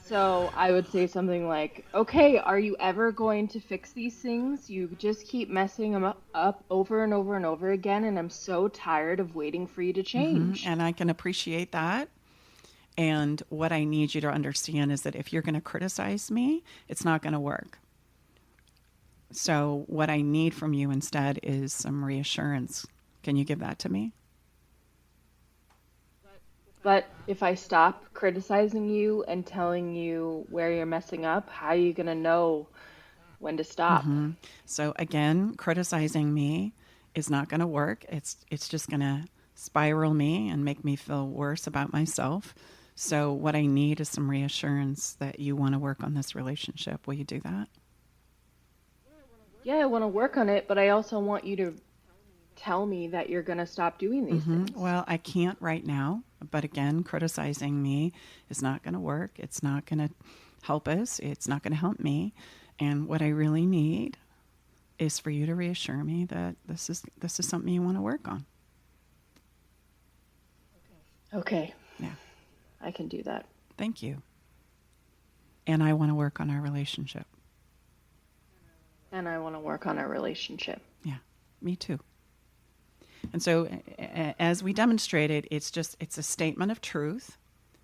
So I would say something like, okay, are you ever going to fix these things? You just keep messing them up over and over and over again, and I'm so tired of waiting for you to change. Mm-hmm. And I can appreciate that. And what I need you to understand is that if you're going to criticize me, it's not going to work. So what I need from you instead is some reassurance. Can you give that to me? But if I stop criticizing you and telling you where you're messing up, how are you going to know when to stop? Mm-hmm. So again, criticizing me is not going to work. It's just going to spiral me and make me feel worse about myself. So what I need is some reassurance that you want to work on this relationship. Will you do that? Yeah, I want to work on it, but I also want you to tell me that you're going to stop doing these things. Well, I can't right now. But again, criticizing me is not going to work. It's not going to help us. It's not going to help me. And what I really need is for you to reassure me that this is something you want to work on. Okay. Yeah. I can do that. Thank you. And I want to work on our relationship. And I want to work on our relationship. Yeah, me too. And so as we demonstrated, it's a statement of truth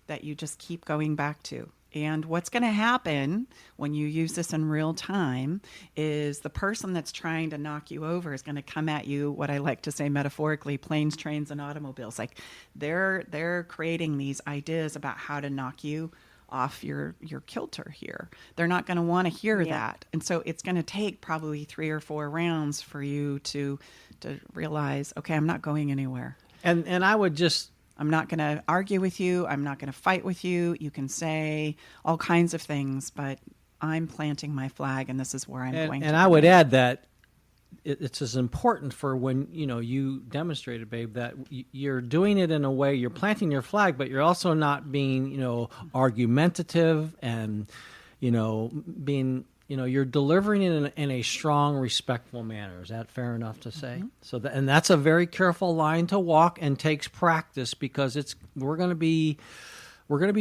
that you just keep going back to. And what's going to happen when you use this in real time is the person that's trying to knock you over is going to come at you, what I like to say metaphorically, planes, trains, and automobiles. Like they're creating these ideas about how to knock you off your kilter here. They're not going to want to hear that. And so it's going to take probably 3 or 4 rounds for you to realize, okay, I'm not going anywhere. And I would just... I'm not going to argue with you. I'm not going to fight with you. You can say all kinds of things, but I'm planting my flag, and this is where I'm going to. And I would add that it's as important for when, you demonstrated, babe, that you're doing it in a way, you're planting your flag, but you're also not being, argumentative and, being... you're delivering it in a strong, respectful manner. Is that fair enough to say? Mm-hmm. So, and that's a very careful line to walk and takes practice because we're going to be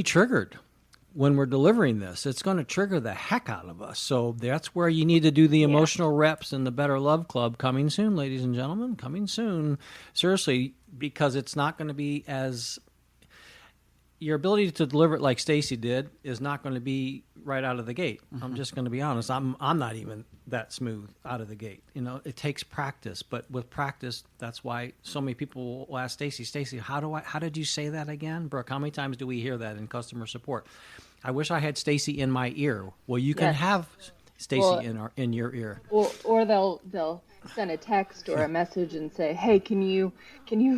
triggered when we're delivering this. It's going to trigger the heck out of us. So that's where you need to do the emotional reps in the Better Love Club. Coming soon, ladies and gentlemen, coming soon. Seriously, because it's not going to be as... Your ability to deliver it like Stacy did is not going to be right out of the gate. I'm just going to be honest. I'm not even that smooth out of the gate. It takes practice, but with practice, that's why so many people will ask Stacy, how did you say that again? Brooke, how many times do we hear that in customer support? I wish I had Stacy in my ear. Well, you can have Stacy in your ear. Or they'll send a text or a message and say, "Hey, can you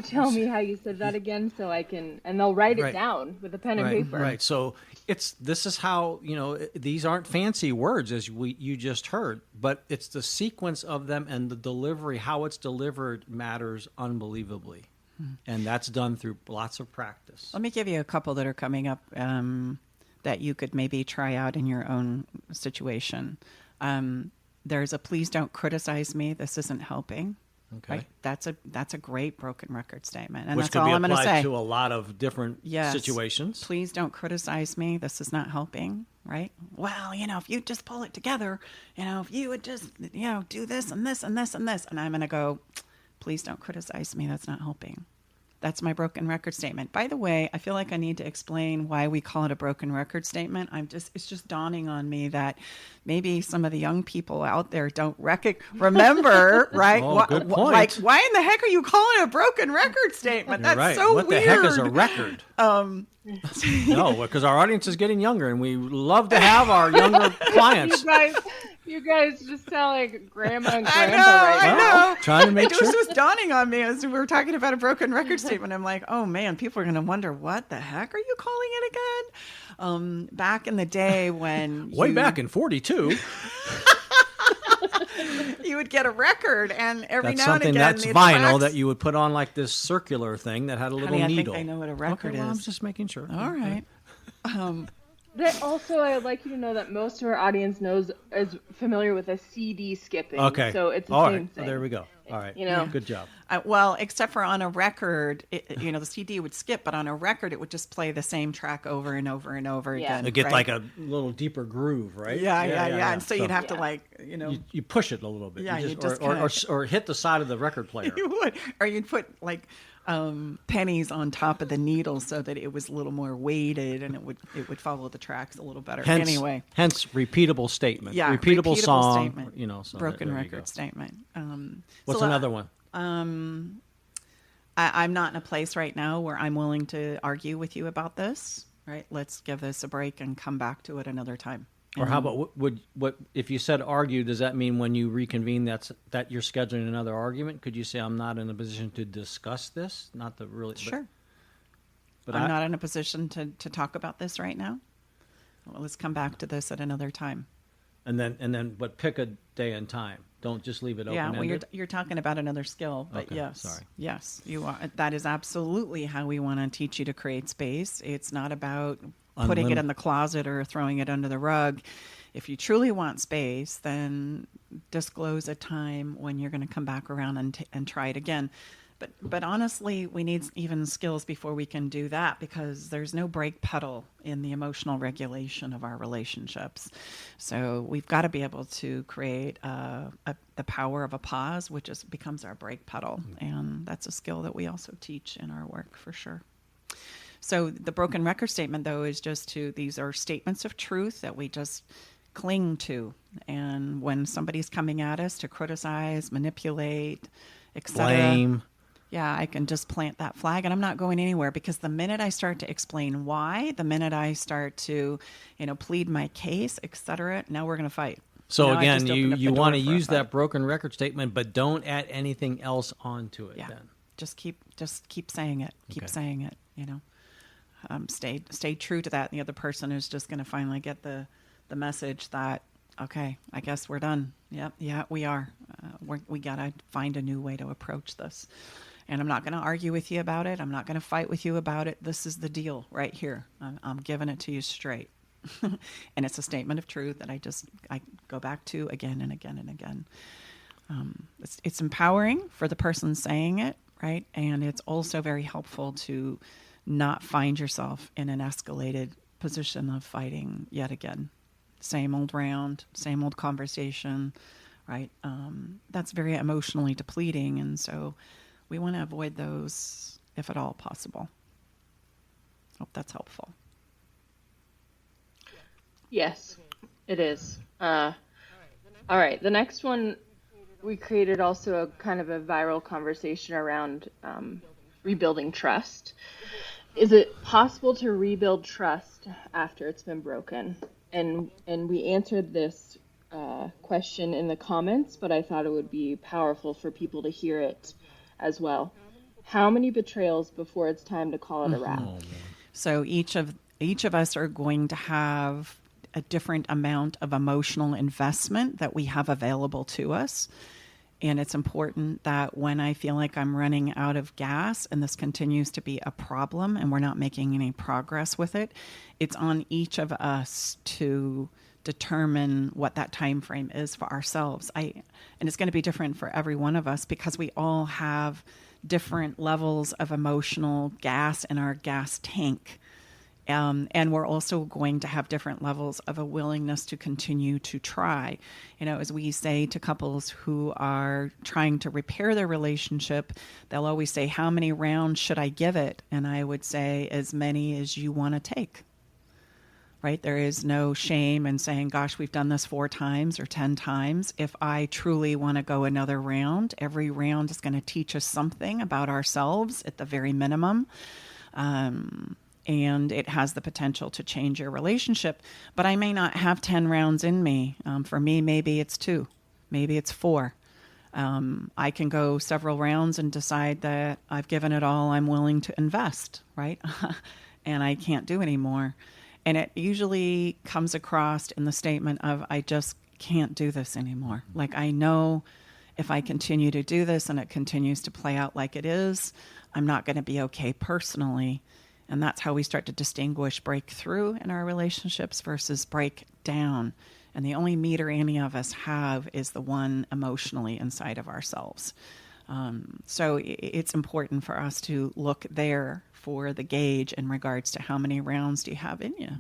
tell me how you said that again so I can?" And they'll write it down with a pen and paper. Right. So this is how these aren't fancy words as you just heard, but it's the sequence of them and the delivery, how it's delivered matters unbelievably, and that's done through lots of practice. Let me give you a couple that are coming up that you could maybe try out in your own situation. There's a please don't criticize me. This isn't helping. Okay. Right? That's a great broken record statement. And Which that's could all be I'm going to applied say. to a lot of different situations. Please don't criticize me. This is not helping. Right? Well, if you just pull it together, if you would just, do this and this and this and this. And I'm going to go, please don't criticize me. That's not helping. That's my broken record statement. By the way, I feel like I need to explain why we call it a broken record statement. It's just dawning on me that maybe some of the young people out there don't remember, right? Oh, good point. Like, why in the heck are you calling it a broken record statement? You're That's right. so what weird. What the heck is a record? No, because our audience is getting younger, and we love to have our younger clients. You guys just sound like grandma and grandpa I know. Trying to make It sure. was just dawning on me as we were talking about a broken record statement. I'm like, oh man, people are going to wonder, what the heck are you calling it again? Back in the day when Way back in 42. you would get a record, and every That's now and something again, that's the vinyl tracks- that you would put on like this circular thing that had a little Honey, needle. I think I know what a record well, I'm is. just making sure. All right. Also, I'd like you to know that most of our audience is familiar with a CD skipping. Okay. So it's the All same right. thing. There we go. All right. Good job. Well, except for on a record, the CD would skip, but on a record, it would just play the same track over and over and over again. It get right? like a little deeper groove, right? Yeah. And so you'd have to You push it a little bit. Yeah, you you just, just or hit the side of the record player. You would, or you'd put like pennies on top of the needle so that it was a little more weighted and it would follow the tracks a little better. Hence repeatable statement. Yeah, repeatable song. Statement. So broken record statement. What's another one? I'm not in a place right now where I'm willing to argue with you about this. Right? Let's give this a break and come back to it another time. Or how about what if you said argue? Does that mean when you reconvene that you're scheduling another argument? Could you say I'm not in a position to discuss this? Not the really sure. But I'm not in a position to talk about this right now. Well, let's come back to this at another time. And then but pick a day and time. Don't just leave it open. Yeah, well, you're talking about another skill, but okay, yes, sorry. Yes, you are. That is absolutely how we want to teach you to create space. It's not about putting it in the closet or throwing it under the rug. If you truly want space, then disclose a time when you're going to come back around and try it again. But honestly, we need even skills before we can do that, because there's no brake pedal in the emotional regulation of our relationships. So we've got to be able to create the power of a pause, which becomes our brake pedal. And that's a skill that we also teach in our work for sure. So the broken record statement, though, is these are statements of truth that we just cling to. And when somebody's coming at us to criticize, manipulate, etc., blame. Yeah, I can just plant that flag, and I'm not going anywhere, because the minute I start to explain why, the minute I start to, plead my case, etc., now we're going to fight. So now again, you want to use that broken record statement, but don't add anything else onto it. Yeah, then just keep saying it. Keep saying it. Stay true to that. And the other person is just going to finally get the message that, okay, I guess we're done. Yep, yeah, we are. We got to find a new way to approach this. And I'm not going to argue with you about it. I'm not going to fight with you about it. This is the deal right here. I'm giving it to you straight. And it's a statement of truth that I go back to again and again and again. It's empowering for the person saying it, right? And it's also very helpful to not find yourself in an escalated position of fighting yet again. Same old round, same old conversation, right? That's very emotionally depleting. And so we want to avoid those if at all possible. Hope that's helpful. Yes, it is. All right, the next one, we created also a kind of a viral conversation around rebuilding trust. Is it possible to rebuild trust after it's been broken? And we answered this question in the comments, but I thought it would be powerful for people to hear it as well. How many betrayals before it's time to call it a wrap? So each of us are going to have a different amount of emotional investment that we have available to us. And it's important that when I feel like I'm running out of gas and this continues to be a problem and we're not making any progress with it, it's on each of us to determine what that time frame is for ourselves. And it's going to be different for every one of us because we all have different levels of emotional gas in our gas tank. And we're also going to have different levels of a willingness to continue to try. You know, as we say to couples who are trying to repair their relationship, they'll always say, how many rounds should I give it? And I would say as many as you want to take. Right? There is no shame in saying, gosh, we've done this 4 times or 10 times. If I truly want to go another round, every round is going to teach us something about ourselves at the very minimum. And it has the potential to change your relationship. But I may not have 10 rounds in me. For me, maybe it's 2, maybe it's 4. I can go several rounds and decide that I've given it all I'm willing to invest, right? And I can't do anymore. And it usually comes across in the statement of, I just can't do this anymore. Like, I know if I continue to do this and it continues to play out like it is, I'm not going to be okay personally. And that's how we start to distinguish breakthrough in our relationships versus breakdown. And the only meter any of us have is the one emotionally inside of ourselves. So it's important for us to look there for the gauge in regards to how many rounds do you have in you,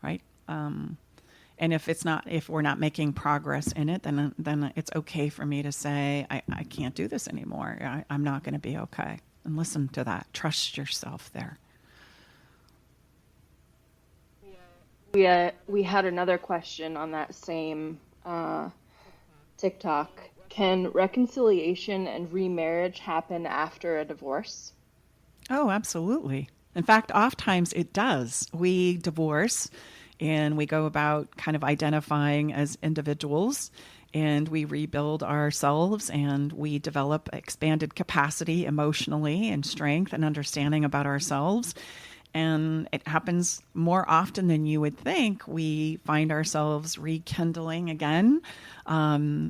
right? And if we're not making progress in it, then it's okay for me to say, I can't do this anymore. I'm not going to be okay. And listen to that. Trust yourself there. We had another question on that same TikTok. Can reconciliation and remarriage happen after a divorce? Oh, absolutely. In fact, oftentimes it does. We divorce and we go about kind of identifying as individuals and we rebuild ourselves and we develop expanded capacity emotionally and strength and understanding about ourselves. And it happens more often than you would think. We find ourselves rekindling again,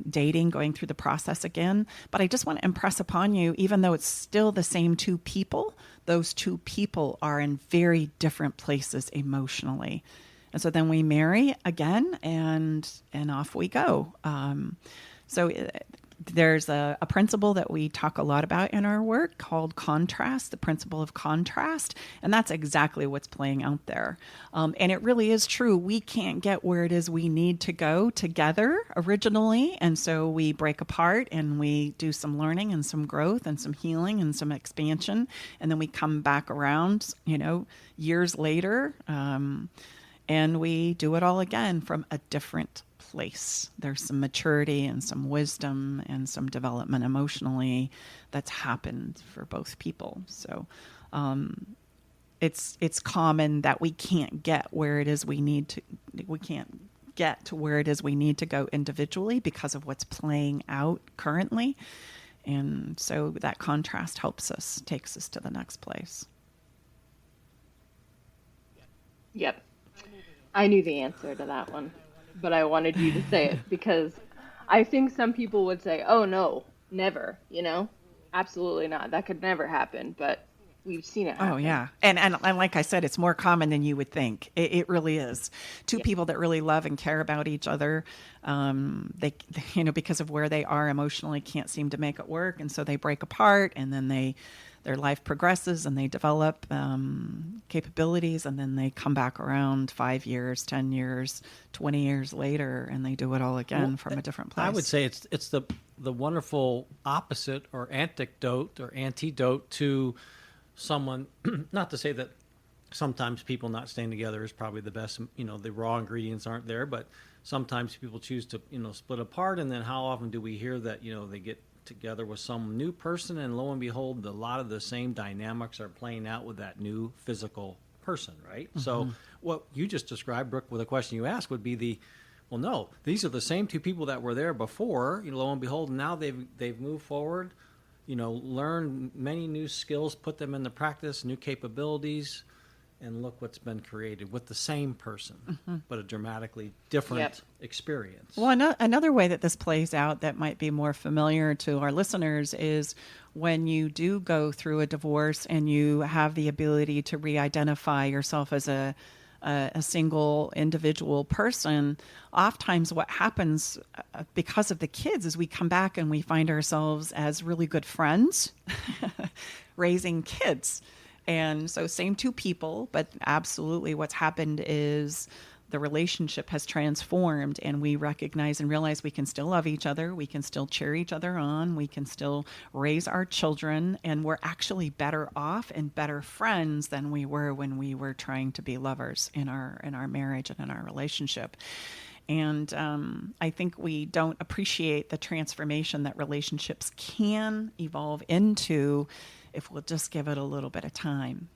dating, going through the process again. But I just want to impress upon you, even though it's still the same 2 people, those 2 people are in very different places emotionally. And so then we marry again and off we go. So there's a principle that we talk a lot about in our work called contrast, the principle of contrast. And that's exactly what's playing out there. And it really is true. We can't get where it is we need to go together originally. And so we break apart and we do some learning and some growth and some healing and some expansion. And then we come back around, years later. And we do it all again from a different place. There's some maturity and some wisdom and some development emotionally that's happened for both people. So it's common that we can't get where it is we need to. We can't get to where it is we need to go individually because of what's playing out currently. And so that contrast helps us, takes us to the next place. Yep. I knew the answer to that one, but I wanted you to say it because I think some people would say, oh, no, never, Absolutely not. That could never happen, but we've seen it happen. Oh, yeah. And like I said, it's more common than you would think. It really is. 2 people that really love and care about each other, they because of where they are emotionally, can't seem to make it work. And so they break apart and then their life progresses and they develop capabilities, and then they come back around 5 years, 10 years, 20 years later, and they do it all again from a different place. I would say it's the wonderful opposite or antidote to someone, not to say that sometimes people not staying together is probably the best, the raw ingredients aren't there, but sometimes people choose to, split apart. And then how often do we hear that, they get together with some new person and lo and behold, a lot of the same dynamics are playing out with that new physical person, right? Mm-hmm. So what you just described, Brooke, with a question you asked would be well, no, these are the same two people that were there before, lo and behold, now they've moved forward, learned many new skills, put them into practice, new capabilities, and look what's been created with the same person, but a dramatically different experience. Well, another way that this plays out that might be more familiar to our listeners is when you do go through a divorce and you have the ability to re-identify yourself as a single individual person. Oftentimes what happens because of the kids is we come back and we find ourselves as really good friends raising kids. And so same two people, but absolutely what's happened is the relationship has transformed, and we recognize and realize we can still love each other. We can still cheer each other on. We can still raise our children, and we're actually better off and better friends than we were when we were trying to be lovers in our marriage and in our relationship. And I think we don't appreciate the transformation that relationships can evolve into if we'll just give it a little bit of time.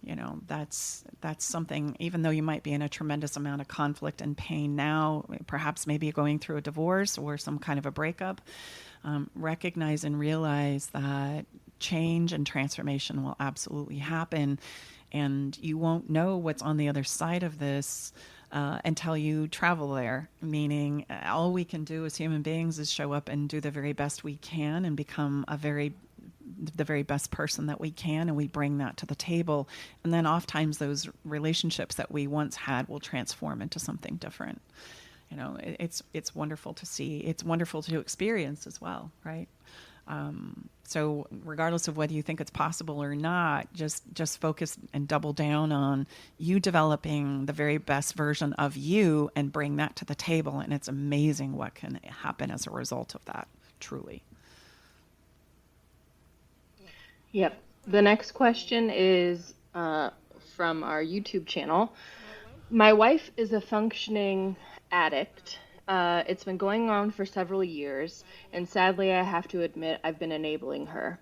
That's something, even though you might be in a tremendous amount of conflict and pain now, perhaps maybe going through a divorce or some kind of a breakup, recognize and realize that change and transformation will absolutely happen. And you won't know what's on the other side of this until you travel there, meaning all we can do as human beings is show up and do the very best we can and become the very best person that we can, and we bring that to the table. And then oftentimes those relationships that we once had will transform into something different. It's wonderful to see. It's wonderful to experience as well, right? So regardless of whether you think it's possible or not, just focus and double down on you developing the very best version of you and bring that to the table. And it's amazing what can happen as a result of that, truly. Yep. The next question is from our YouTube channel. My wife is a functioning addict. It's been going on for several years, and sadly I have to admit I've been enabling her.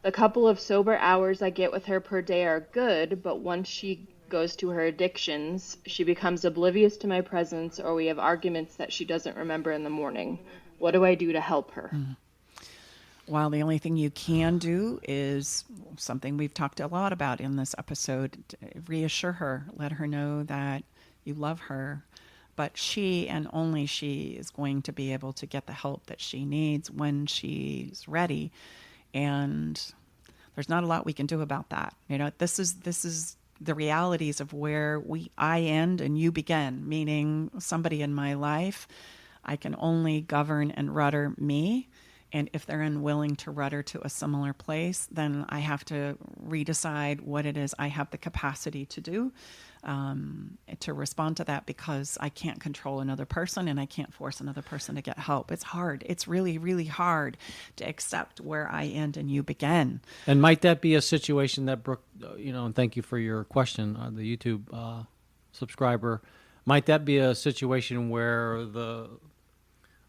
The couple of sober hours I get with her per day are good, but once she goes to her addictions, she becomes oblivious to my presence, or we have arguments that she doesn't remember in the morning. What do I do to help her? Well, the only thing you can do is something we've talked a lot about in this episode. Reassure her, let her know that you love her, but she and only she is going to be able to get the help that she needs when she's ready. And there's not a lot we can do about that. This is the realities of where I end and you begin, meaning somebody in my life, I can only govern and rudder me. And if they're unwilling to rudder to a similar place, then I have to redecide what it is I have the capacity to do to respond to that, because I can't control another person and I can't force another person to get help. It's hard. It's really, really hard to accept where I end and you begin. And might that be a situation that, Brooke, and thank you for your question, the YouTube subscriber, might that be a situation where the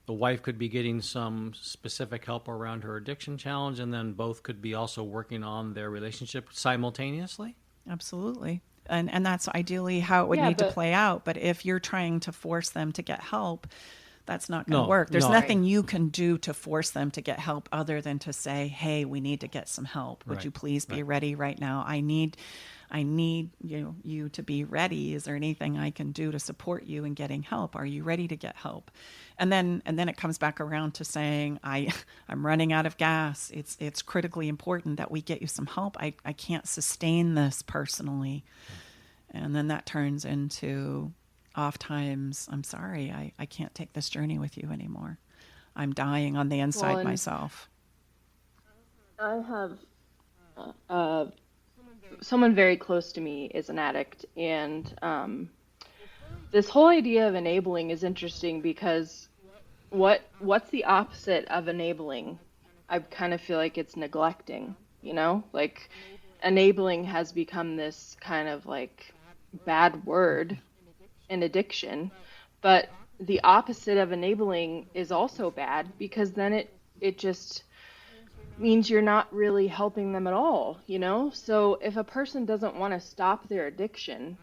wife could be getting some specific help around her addiction challenge, and then both could be also working on their relationship simultaneously? Absolutely. And that's ideally how it would need to play out. But if you're trying to force them to get help, that's not going to work. There's nothing you can do to force them to get help other than to say, hey, we need to get some help. Would you please be ready right now? I need you to be ready. Is there anything I can do to support you in getting help? Are you ready to get help? And then it comes back around to saying, I'm running out of gas. It's critically important that we get you some help. I can't sustain this personally. And then that turns into, oftentimes, I'm sorry, I can't take this journey with you anymore. I'm dying on the inside myself. I have someone very close to me is an addict, and this whole idea of enabling is interesting because what's the opposite of enabling? I kind of feel like it's neglecting, like enabling has become this kind of like bad word in addiction, but the opposite of enabling is also bad because then it just means you're not really helping them at all, So if a person doesn't want to stop their addiction,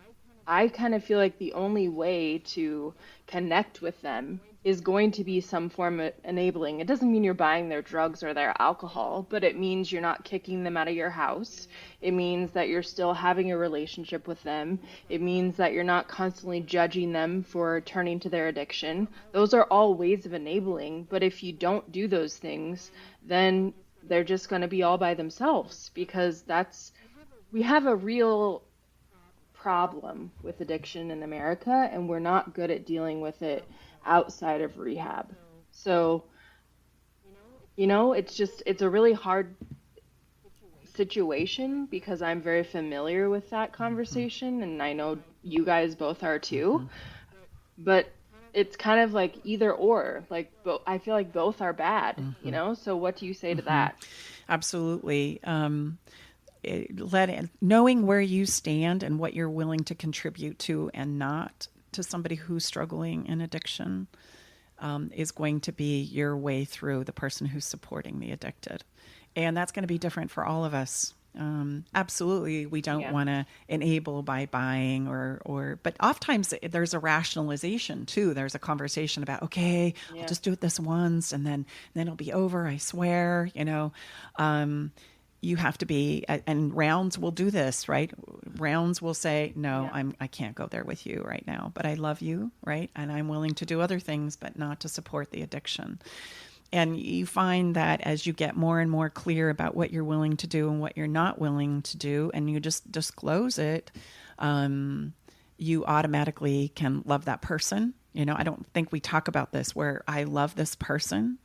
I kind of feel like the only way to connect with them is going to be some form of enabling. It doesn't mean you're buying their drugs or their alcohol, but it means you're not kicking them out of your house. It means that you're still having a relationship with them. It means that you're not constantly judging them for turning to their addiction. Those are all ways of enabling, but if you don't do those things, then they're just going to be all by themselves because we have a real problem with addiction in America, and we're not good at dealing with it outside of rehab. So, it's a really hard situation because I'm very familiar with that conversation, and I know you guys both are too. But it's kind of like either or. Like, I feel like both are bad, So what do you say to that? Absolutely. Knowing where you stand and what you're willing to contribute to and not to somebody who's struggling in addiction is going to be your way through the person who's supporting the addicted. And that's going to be different for all of us. Absolutely, we don't want to enable by buying but oftentimes there's a rationalization too. There's a conversation about, okay, I'll just do it this once and then it'll be over, I swear, you have to be, and Rounds will do this, right? Rounds will say, no, I can't go there with you right now, but I love you, right? And I'm willing to do other things, but not to support the addiction. And you find that as you get more and more clear about what you're willing to do and what you're not willing to do, and you just disclose it, you automatically can love that person. I don't think we talk about this where I love this person,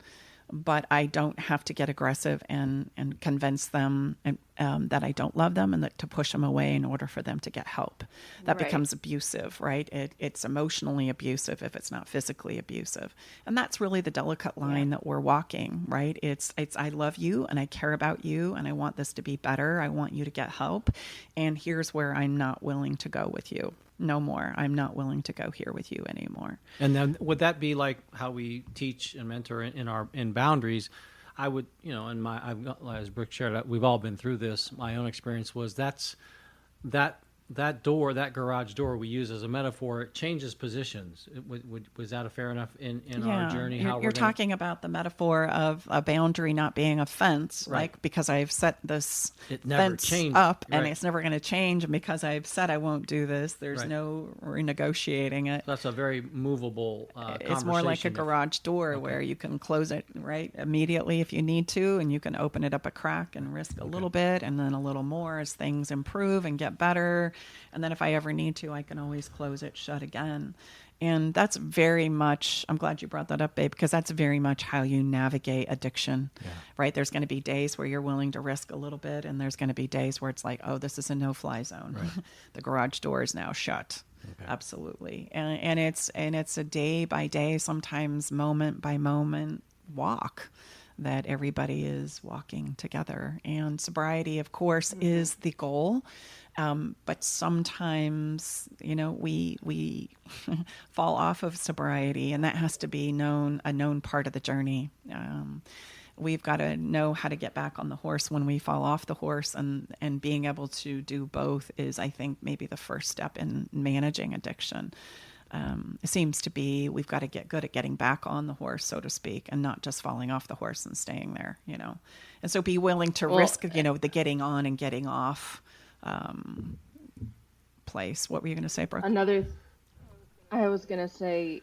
but I don't have to get aggressive and convince them that I don't love them and that to push them away in order for them to get help. That becomes abusive, right? It's emotionally abusive if it's not physically abusive. And that's really the delicate line that we're walking, right? It's I love you and I care about you and I want this to be better. I want you to get help. And here's where I'm not willing to go with you. No more. I'm not willing to go here with you anymore. And then would that be like how we teach and mentor in boundaries? I would, as Brooke shared, we've all been through this. My own experience was that door, that garage door we use as a metaphor, it changes positions. Was that a fair enough in our journey? You're talking about the metaphor of a boundary not being a fence, right? Like because I've set this fence changed. Up and it's never going to change. And because I've said I won't do this, there's no renegotiating it. So that's a very movable It's more like a garage door where you can close it immediately if you need to, and you can open it up a crack and risk a little bit and then a little more as things improve and get better. And then if I ever need to, I can always close it shut again. And that's very much, I'm glad you brought that up, babe, because that's very much how you navigate addiction, right? There's going to be days where you're willing to risk a little bit, and there's going to be days where it's like, oh, this is a no-fly zone. Right. The garage door is now shut. Okay. Absolutely. And it's a day by day, sometimes moment by moment walk that everybody is walking together. And sobriety, of course, is the goal. But sometimes, we fall off of sobriety, and that has to be a known part of the journey. We've got to know how to get back on the horse when we fall off the horse, and being able to do both is, I think, maybe the first step in managing addiction. It seems to be we've got to get good at getting back on the horse, so to speak, and not just falling off the horse and staying there, And so be willing to risk, the getting on and getting off place. What were you going to say, Brooke? I was going to say,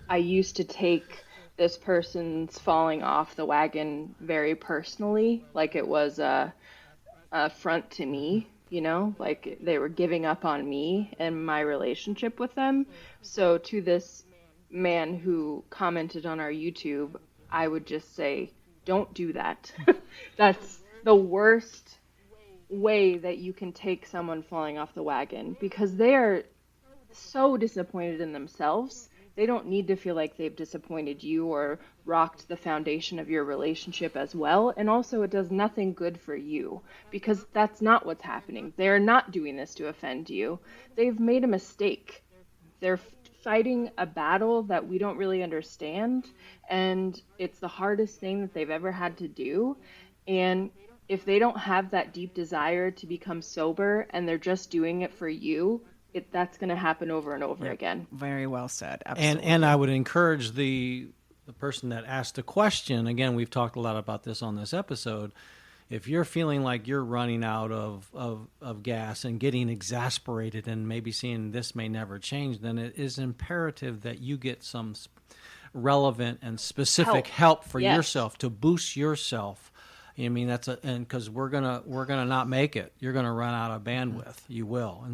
I used to take this person's falling off the wagon very personally, like it was a affront to me, like they were giving up on me and my relationship with them. So to this man who commented on our YouTube, I would just say, don't do that. That's the worst way that you can take someone falling off the wagon, because they are so disappointed in themselves. They don't need to feel like they've disappointed you or rocked the foundation of your relationship as well. And also, it does nothing good for you, because that's not what's happening. They're not doing this to offend you. They've made a mistake. They're fighting a battle that we don't really understand, and it's the hardest thing that they've ever had to do. And if they don't have that deep desire to become sober and they're just doing it for you, that's going to happen over and over again. Very well said. Absolutely. And I would encourage the person that asked the question, again, we've talked a lot about this on this episode, if you're feeling like you're running out of gas and getting exasperated and maybe seeing this may never change, then it is imperative that you get some relevant and specific help for yourself to boost yourself. I mean, and because we're gonna not make it. You're gonna run out of bandwidth. You will,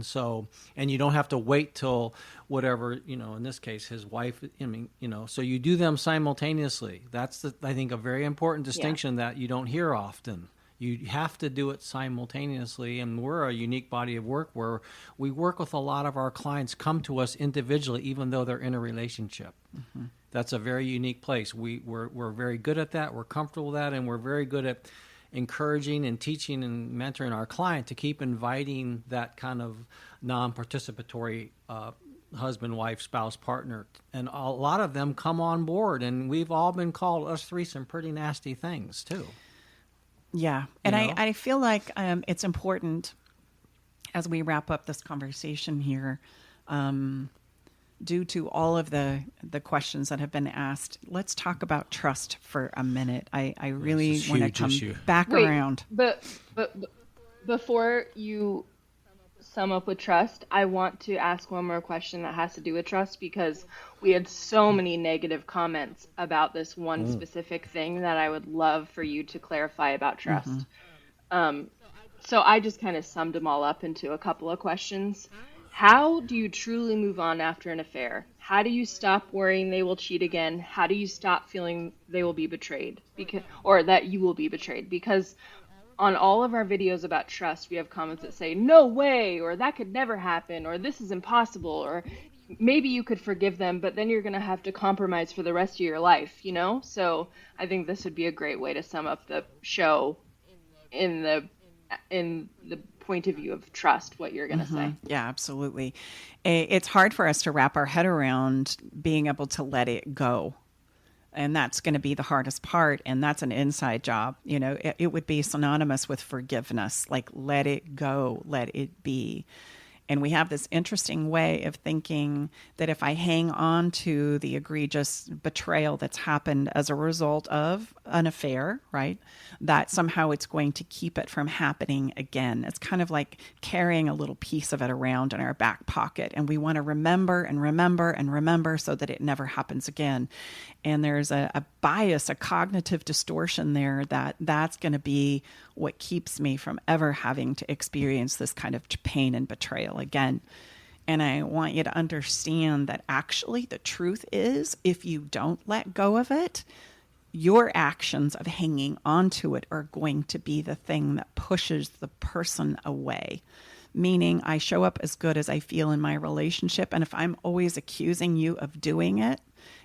and you don't have to wait till whatever, in this case, his wife. So you do them simultaneously. That's I think a very important distinction that you don't hear often. You have to do it simultaneously, and we're a unique body of work where we work with a lot of our clients come to us individually, even though they're in a relationship. Mm-hmm. That's a very unique place. We're very good at that. We're comfortable with that, and we're very good at encouraging and teaching and mentoring our client to keep inviting that kind of non-participatory husband, wife, spouse, partner. And a lot of them come on board, and we've all been called, us three, some pretty nasty things, too. Yeah. And I feel like it's important as we wrap up this conversation here, due to all of the questions that have been asked, let's talk about trust for a minute. I really want to come back around. But before you sum up with trust, I want to ask one more question that has to do with trust, because we had so many negative comments about this one specific thing that I would love for you to clarify about trust. Mm-hmm. So I just kind of summed them all up into a couple of questions. How do you truly move on after an affair? How do you stop worrying they will cheat again? How do you stop feeling they will be betrayed, or that you will be betrayed? Because on all of our videos about trust, we have comments that say, no way, or that could never happen, or this is impossible, or maybe you could forgive them, but then you're going to have to compromise for the rest of your life, So I think this would be a great way to sum up the show in the point of view of trust, what you're going to say. Yeah, absolutely. It's hard for us to wrap our head around being able to let it go. And that's going to be the hardest part. And that's an inside job. It would be synonymous with forgiveness, like let it go, let it be. And we have this interesting way of thinking that if I hang on to the egregious betrayal that's happened as a result of an affair, right, that somehow it's going to keep it from happening again. It's kind of like carrying a little piece of it around in our back pocket. And we want to remember and remember and remember so that it never happens again. And there's a bias, a cognitive distortion there that's going to be what keeps me from ever having to experience this kind of pain and betrayal again. And I want you to understand that actually the truth is, if you don't let go of it, your actions of hanging on to it are going to be the thing that pushes the person away. Meaning I show up as good as I feel in my relationship. And if I'm always accusing you of doing it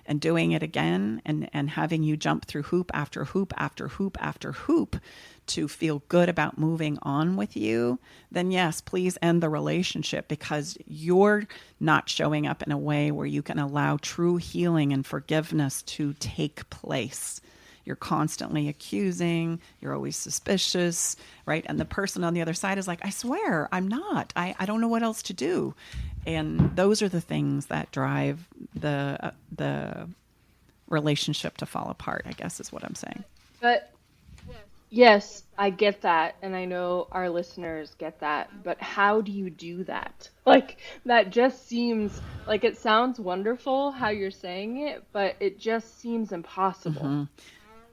and doing it again and having you jump through hoop after hoop after hoop after hoop to feel good about moving on with you, then yes, please end the relationship, because you're not showing up in a way where you can allow true healing and forgiveness to take place. You're constantly accusing, you're always suspicious, right? And the person on the other side is like, I swear, I'm not. I don't know what else to do. And those are the things that drive the relationship to fall apart, I guess is what I'm saying. But yes, I get that. And I know our listeners get that. But how do you do that? Like, that just seems like, it sounds wonderful how you're saying it, but it just seems impossible. Mm-hmm.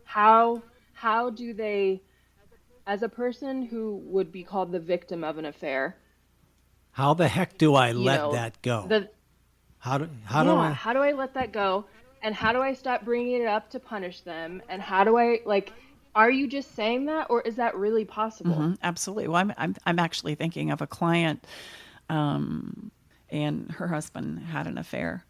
How do they, as a person who would be called the victim of an affair, how the heck do I let that go? How do I let that go? And how do I stop bringing it up to punish them? And how do I, Are you just saying that, or is that really possible? Absolutely. Well, I'm actually thinking of a client, and her husband had an affair,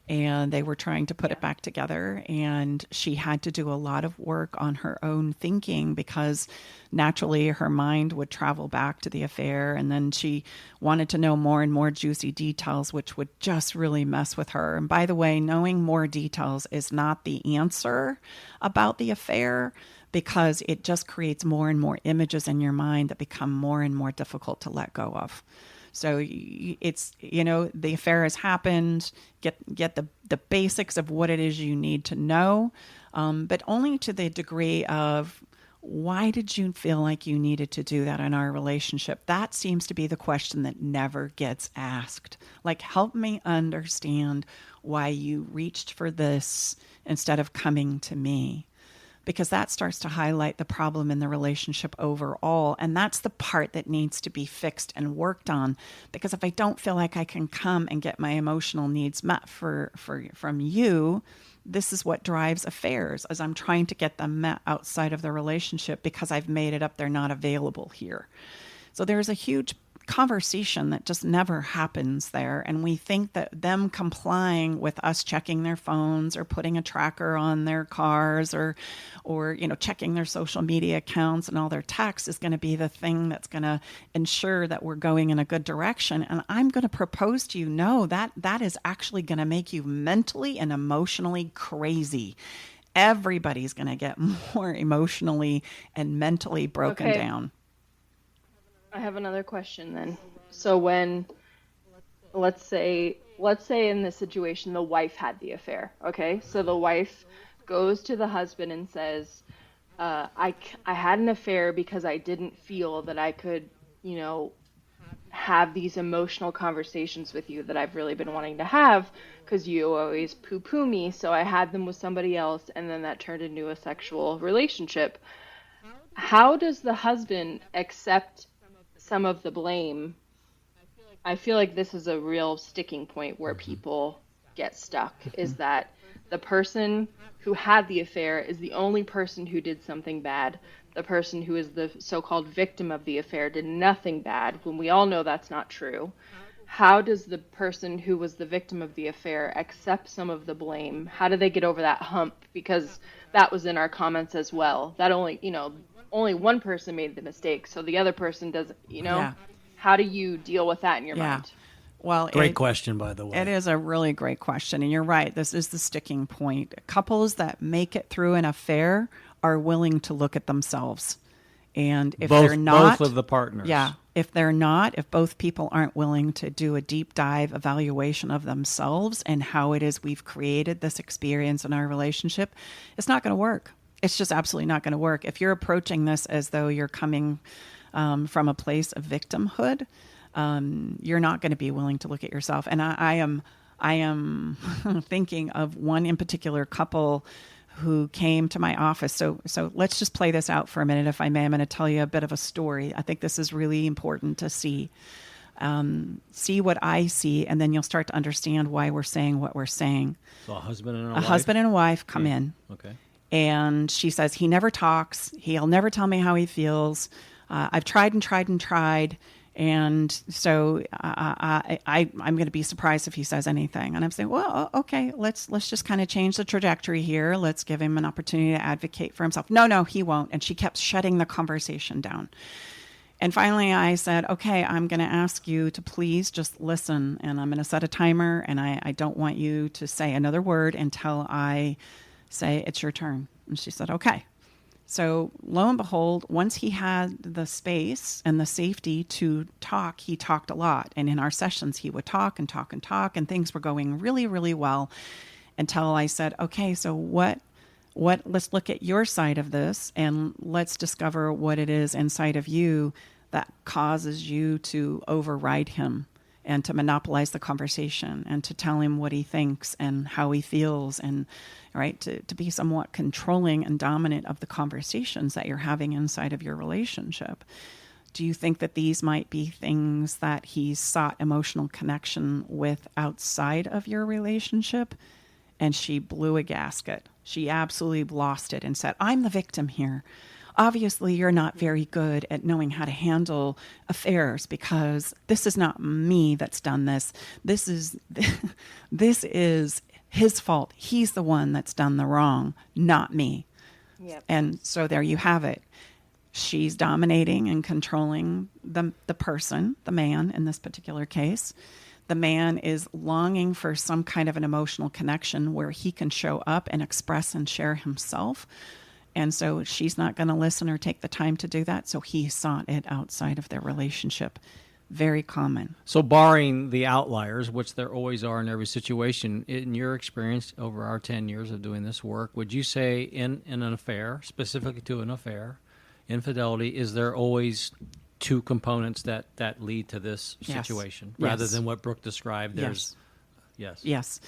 and they were trying to put it back together, and she had to do a lot of work on her own thinking because naturally her mind would travel back to the affair, and then she wanted to know more and more juicy details, which would just really mess with her. And by the way, knowing more details is not the answer about the affair, because it just creates more and more images in your mind that become more and more difficult to let go of. So it's, the affair has happened. Get the basics of what it is you need to know, but only to the degree of, why did you feel like you needed to do that in our relationship? That seems to be the question that never gets asked. Like, help me understand why you reached for this instead of coming to me, because that starts to highlight the problem in the relationship overall. And that's the part that needs to be fixed and worked on. Because if I don't feel like I can come and get my emotional needs met from you, this is what drives affairs, as I'm trying to get them met outside of the relationship because I've made it up they're not available here. So there's a huge conversation that just never happens there. And we think that them complying with us checking their phones or putting a tracker on their cars or checking their social media accounts and all their texts is going to be the thing that's going to ensure that we're going in a good direction. And I'm going to propose to you, no, that is actually going to make you mentally and emotionally crazy. Everybody's going to get more emotionally and mentally broken down. I have another question then. So when, let's say in this situation, the wife had the affair, okay? So the wife goes to the husband and says, I had an affair because I didn't feel that I could, have these emotional conversations with you that I've really been wanting to have because you always poo-poo me. So I had them with somebody else, and then that turned into a sexual relationship. How does the husband accept some of the blame? I feel like this is a real sticking point where people get stuck, is that the person who had the affair is the only person who did something bad. The person who is the so-called victim of the affair did nothing bad, when we all know that's not true. How does the person who was the victim of the affair accept some of the blame? How do they get over that hump? Because that was in our comments as well. That only one person made the mistake, so the other person doesn't, How do you deal with that in your mind? Well, great question, by the way. It is a really great question. And you're right. This is the sticking point. Couples that make it through an affair are willing to look at themselves. And if they're not, both of the partners. Yeah. If they're not, if both people aren't willing to do a deep dive evaluation of themselves and how it is we've created this experience in our relationship, it's not going to work. It's just absolutely not going to work. If you're approaching this as though you're coming from a place of victimhood, you're not going to be willing to look at yourself. And I am thinking of one in particular couple who came to my office. So let's just play this out for a minute, if I may. I'm going to tell you a bit of a story. I think this is really important to see. See what I see, and then you'll start to understand why we're saying what we're saying. So a husband and a wife come in. Okay. And she says, he never talks. He'll never tell me how he feels. I've tried and tried and tried. And so I'm going to be surprised if he says anything. And I'm saying, well, okay, let's just kind of change the trajectory here. Let's give him an opportunity to advocate for himself. No, he won't. And she kept shutting the conversation down. And finally I said, okay, I'm going to ask you to please just listen. And I'm going to set a timer. And I don't want you to say another word until I say it's your turn. And she said, okay. So lo and behold, once he had the space and the safety to talk, he talked a lot. And in our sessions, he would talk and talk and talk, and things were going really, really well until I said, okay, so what, let's look at your side of this and let's discover what it is inside of you that causes you to override him and to monopolize the conversation and to tell him what he thinks and how he feels, and right, to be somewhat controlling and dominant of the conversations that you're having inside of your relationship. Do you think that these might be things that he's sought emotional connection with outside of your relationship? And she blew a gasket. She absolutely lost it and said, I'm the victim here. obviously you're not very good at knowing how to handle affairs because this is not me that's done this. This is this is his fault. He's the one that's done the wrong, not me. Yep. And so there you have it. She's dominating and controlling the person, the man in this particular case. The man is longing for some kind of an emotional connection where he can show up and express and share himself. And so she's not going to listen or take the time to do that. So he sought it outside of their relationship. Very common. So barring the outliers, which there always are in every situation, in your experience over our 10 years of doing this work, would you say in an affair, specifically to an affair, infidelity, is there always two components that lead to this situation rather than what Brooke described? There's Yes.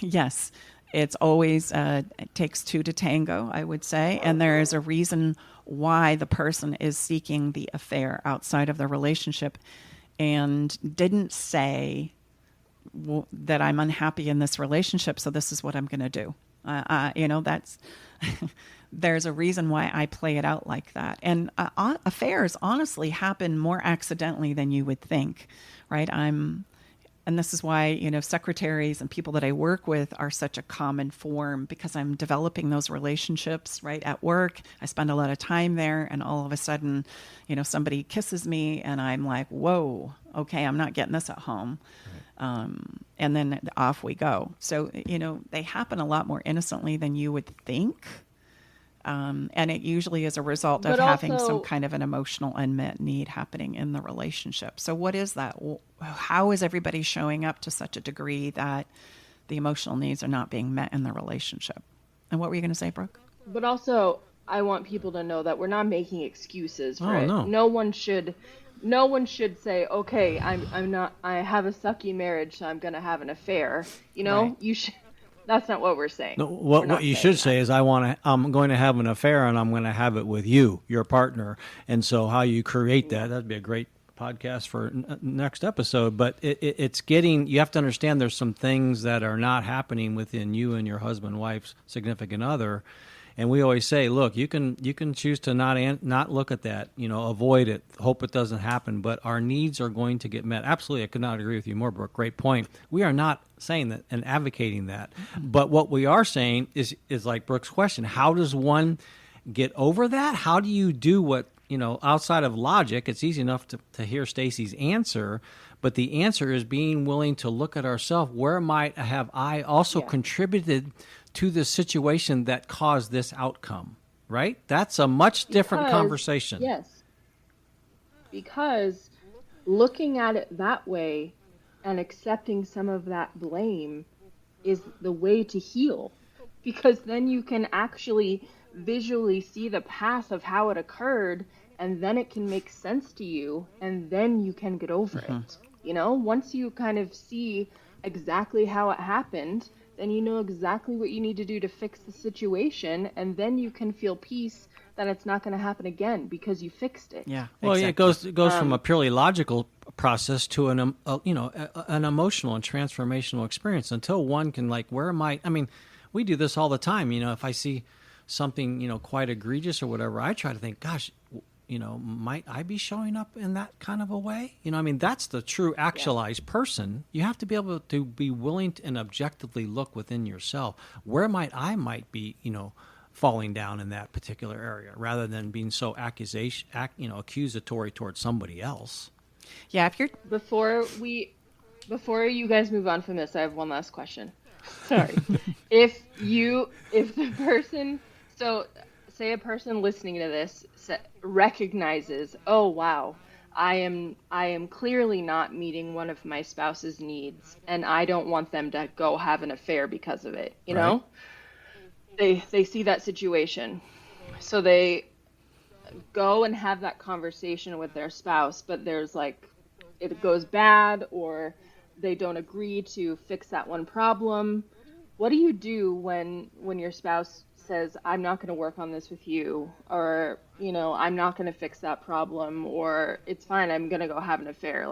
Yes. It's always it takes two to tango, I would say, and there is a reason why the person is seeking the affair outside of the relationship, and didn't say that I'm unhappy in this relationship, so this is what I'm going to do. That's there's a reason why I play it out like that. And affairs honestly happen more accidentally than you would think, right? And this is why, secretaries and people that I work with are such a common form, because I'm developing those relationships right at work. I spend a lot of time there, and all of a sudden, somebody kisses me and I'm like, whoa, okay, I'm not getting this at home. Right. And then off we go. So, they happen a lot more innocently than you would think. And it usually is a result of having some kind of an emotional unmet need happening in the relationship. So what is that? How is everybody showing up to such a degree that the emotional needs are not being met in the relationship? And what were you going to say, Brooke? But also, I want people to know that we're not making excuses for it. No. No one should say, okay, I have a sucky marriage, so I'm going to have an affair. Right. You should. That's not what we're saying. No, what you should say is, I'm going to have an affair, and I'm going to have it with you, your partner. And so how you create that'd be a great podcast for next episode. But it's getting, you have to understand there's some things that are not happening within you and your husband, wife, significant other. And we always say, look, you can choose to not look at that, avoid it, hope it doesn't happen, but our needs are going to get met. Absolutely, I could not agree with you more, Brooke. Great point. We are not saying that and advocating that, but what we are saying is like Brooke's question: how does one get over that? How do you do what outside of logic? It's easy enough to hear Stacy's answer, but the answer is being willing to look at ourselves. Where might have I also contributed to the situation that caused this outcome, right? That's a much different conversation. Yes. Because looking at it that way and accepting some of that blame is the way to heal. Because then you can actually visually see the path of how it occurred, and then it can make sense to you, and then you can get over it. Once you kind of see exactly how it happened, then you know exactly what you need to do to fix the situation, and then you can feel peace that it's not going to happen again because you fixed it. Yeah. Well, exactly. it goes from a purely logical process to an emotional and transformational experience until one can where am I? I mean, we do this all the time. If I see something quite egregious or whatever, I try to think, gosh, might I be showing up in that kind of a way? That's the true actualized person. You have to be able to be willing to, and objectively look within yourself. Where might be, falling down in that particular area, rather than being so accusatory towards somebody else. Yeah, if you're Before you guys move on from this, I have one last question. Sorry. If the person, say a person listening to this recognizes, oh wow, I am clearly not meeting one of my spouse's needs, and I don't want them to go have an affair because of it. You know, they see that situation, so they go and have that conversation with their spouse, but there's it goes bad, or they don't agree to fix that one problem. What do you do when your spouse says, I'm not going to work on this with you, or, I'm not going to fix that problem, or it's fine, I'm going to go have an affair?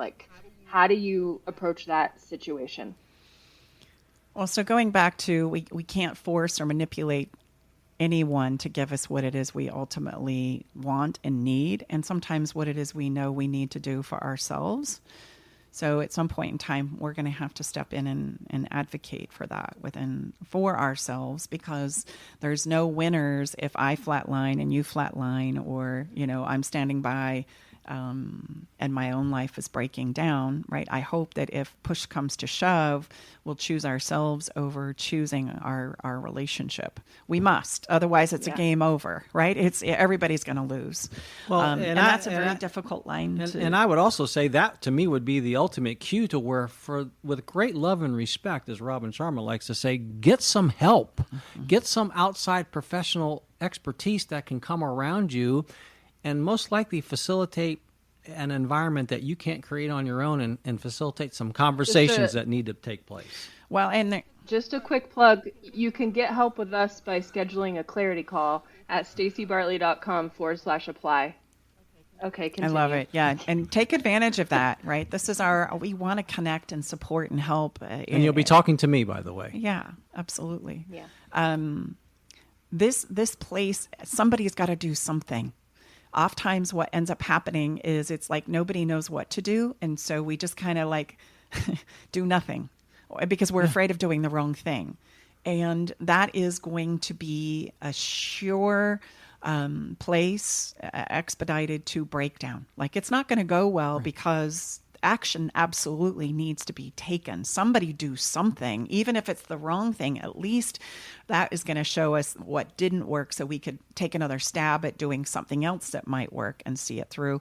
How do you approach that situation? Well, so going back to we can't force or manipulate anyone to give us what it is we ultimately want and need, and sometimes what it is we know we need to do for ourselves. So at some point in time, we're going to have to step in and advocate for that for ourselves, because there's no winners if I flatline and you flatline, or, I'm standing by and my own life is breaking down, right? I hope that if push comes to shove, we'll choose ourselves over choosing our relationship. We must, otherwise it's a game over, right? Everybody's going to lose. Well, and that's a very difficult line. And I would also say that to me would be the ultimate cue to where, with great love and respect, as Robin Sharma likes to say, get some help, get some outside professional expertise that can come around you and most likely facilitate an environment that you can't create on your own, and facilitate some conversations that need to take place. Well, and just a quick plug, you can get help with us by scheduling a clarity call at stacybartley.com/apply. Okay, continue. I love it. Yeah. And take advantage of that, right? This is we want to connect and support and help. And you'll be talking to me, by the way. Yeah, absolutely. Yeah. This place, somebody's got to do something. Oftentimes what ends up happening is it's like nobody knows what to do. And so we just kind of like do nothing because we're afraid of doing the wrong thing. And that is going to be a sure place expedited to breakdown. Like, it's not going to go well, because action absolutely needs to be taken. Somebody do something, even if it's the wrong thing. At least that is going to show us what didn't work, so we could take another stab at doing something else that might work and see it through.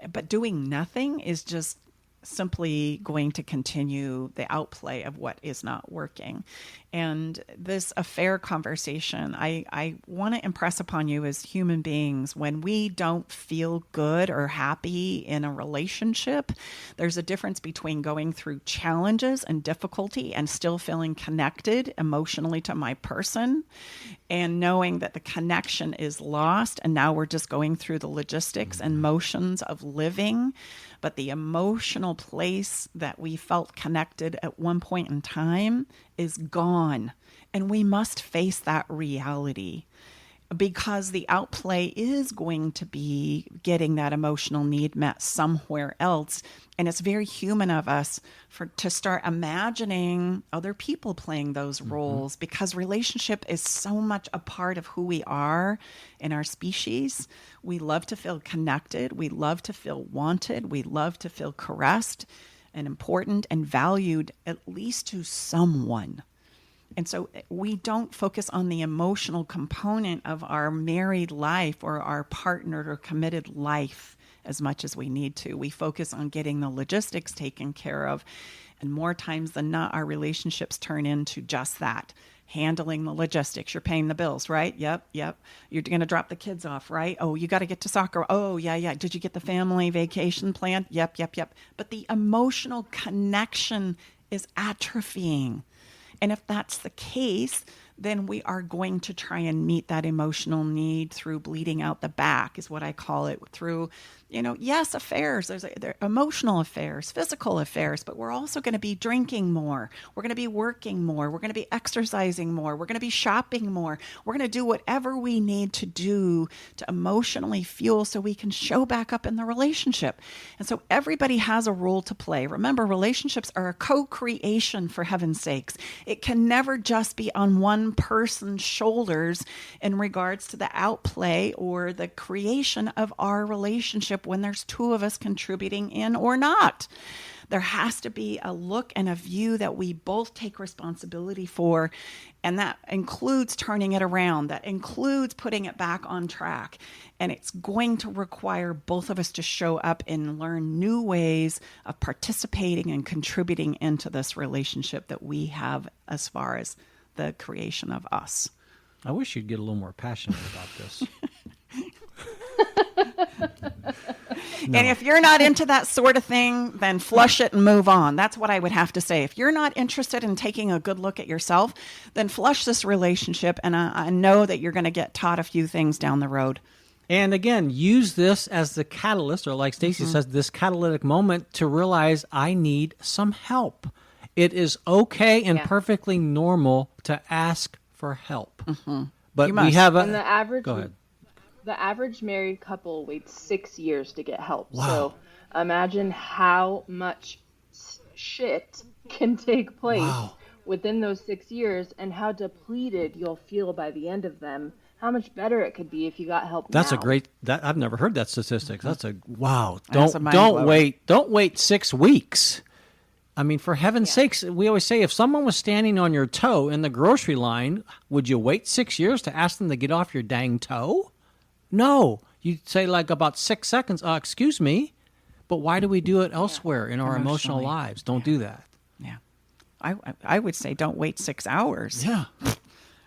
But doing nothing is just simply going to continue the outplay of what is not working. And this affair conversation, I want to impress upon you as human beings, when we don't feel good or happy in a relationship, there's a difference between going through challenges and difficulty and still feeling connected emotionally to my person, and knowing that the connection is lost and now we're just going through the logistics and motions of living. But the emotional place that we felt connected at one point in time is gone. And we must face that reality, because the outplay is going to be getting that emotional need met somewhere else. And it's very human of us to start imagining other people playing those roles, because relationship is so much a part of who we are in our species. We love to feel connected. We love to feel wanted. We love to feel caressed and important and valued, at least to someone. And so we don't focus on the emotional component of our married life or our partnered or committed life as much as we need to. We focus on getting the logistics taken care of. And more times than not, our relationships turn into just that. Handling the logistics. You're paying the bills, right? Yep. You're going to drop the kids off, right? Oh, you got to get to soccer. Oh, yeah. Did you get the family vacation planned? Yep. But the emotional connection is atrophying. And if that's the case, then we are going to try and meet that emotional need through bleeding out the back, is what I call it, through, yes, affairs. There are emotional affairs, physical affairs, but we're also going to be drinking more. We're going to be working more. We're going to be exercising more. We're going to be shopping more. We're going to do whatever we need to do to emotionally fuel so we can show back up in the relationship. And so everybody has a role to play. Remember, relationships are a co-creation, for heaven's sakes. It can never just be on one person's shoulders in regards to the outplay or the creation of our relationship when there's two of us contributing in or not. There has to be a look and a view that we both take responsibility for, and that includes turning it around. That includes putting it back on track. And it's going to require both of us to show up and learn new ways of participating and contributing into this relationship that we have as far as the creation of us. I wish you'd get a little more passionate about this. No. And if you're not into that sort of thing, then flush it and move on. That's what I would have to say. If you're not interested in taking a good look at yourself, then flush this relationship, and I know that you're going to get taught a few things down the road. And again, use this as the catalyst, or like Stacy says, this catalytic moment to realize I need some help. It is okay and perfectly normal to ask for help. But You we must. have And Go ahead. the average married couple waits 6 years to get help. Wow. So imagine how much shit can take place Wow. within those 6 years, and how depleted you'll feel by the end of them. How much better it could be if you got help That's now. a great. That I've never heard that statistic. That's a wow. That's a mind Don't blower. wait. Don't wait 6 weeks. I mean, for heaven's sakes, we always say if someone was standing on your toe in the grocery line, would you wait 6 years to ask them to get off your dang toe? No. You'd say like about 6 seconds. Excuse me, but why do we do it elsewhere in our emotional Emotionally. lives? Don't do that. Yeah. I would say don't wait 6 hours. Yeah.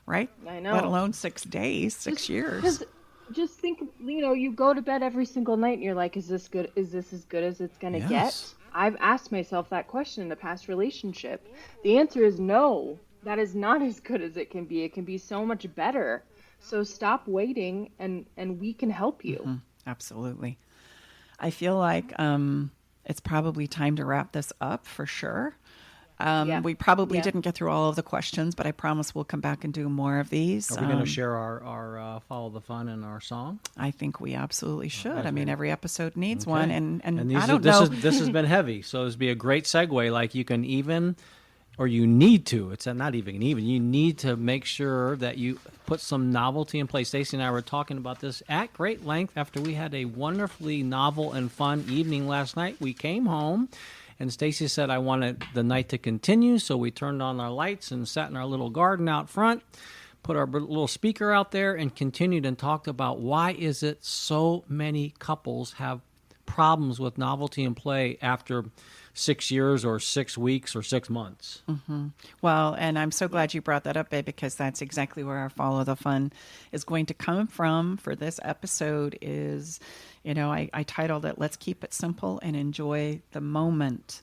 Right? I know. Let alone 6 days, 6 years. Because just think, you go to bed every single night and you're like, is this good? Is this as good as it's going to Yes. get? I've asked myself that question in a past relationship. The answer is no. That is not as good as it can be. It can be so much better. So stop waiting, and we can help you. Absolutely. I feel like it's probably time to wrap this up for sure. Yeah. We probably Yeah. didn't get through all of the questions, but I promise we'll come back and do more of these. Are we going to share our follow the fun and our song? I think we absolutely should. I mean, every episode needs one, and these I are- don't this know. This has been heavy, so this would be a great segue. Like you can even, or you need to. It's not even. You need to make sure that you put some novelty in place. Stacey and I were talking about this at great length after we had a wonderfully novel and fun evening last night. We came home. And Stacey said, I wanted the night to continue, so we turned on our lights and sat in our little garden out front, put our little speaker out there, and continued and talked about why is it so many couples have problems with novelty and play after 6 years or 6 weeks or 6 months. Well, and I'm so glad you brought that up, babe, because that's exactly where our follow the fun is going to come from for this episode is, I titled it, Let's Keep It Simple and Enjoy the Moment.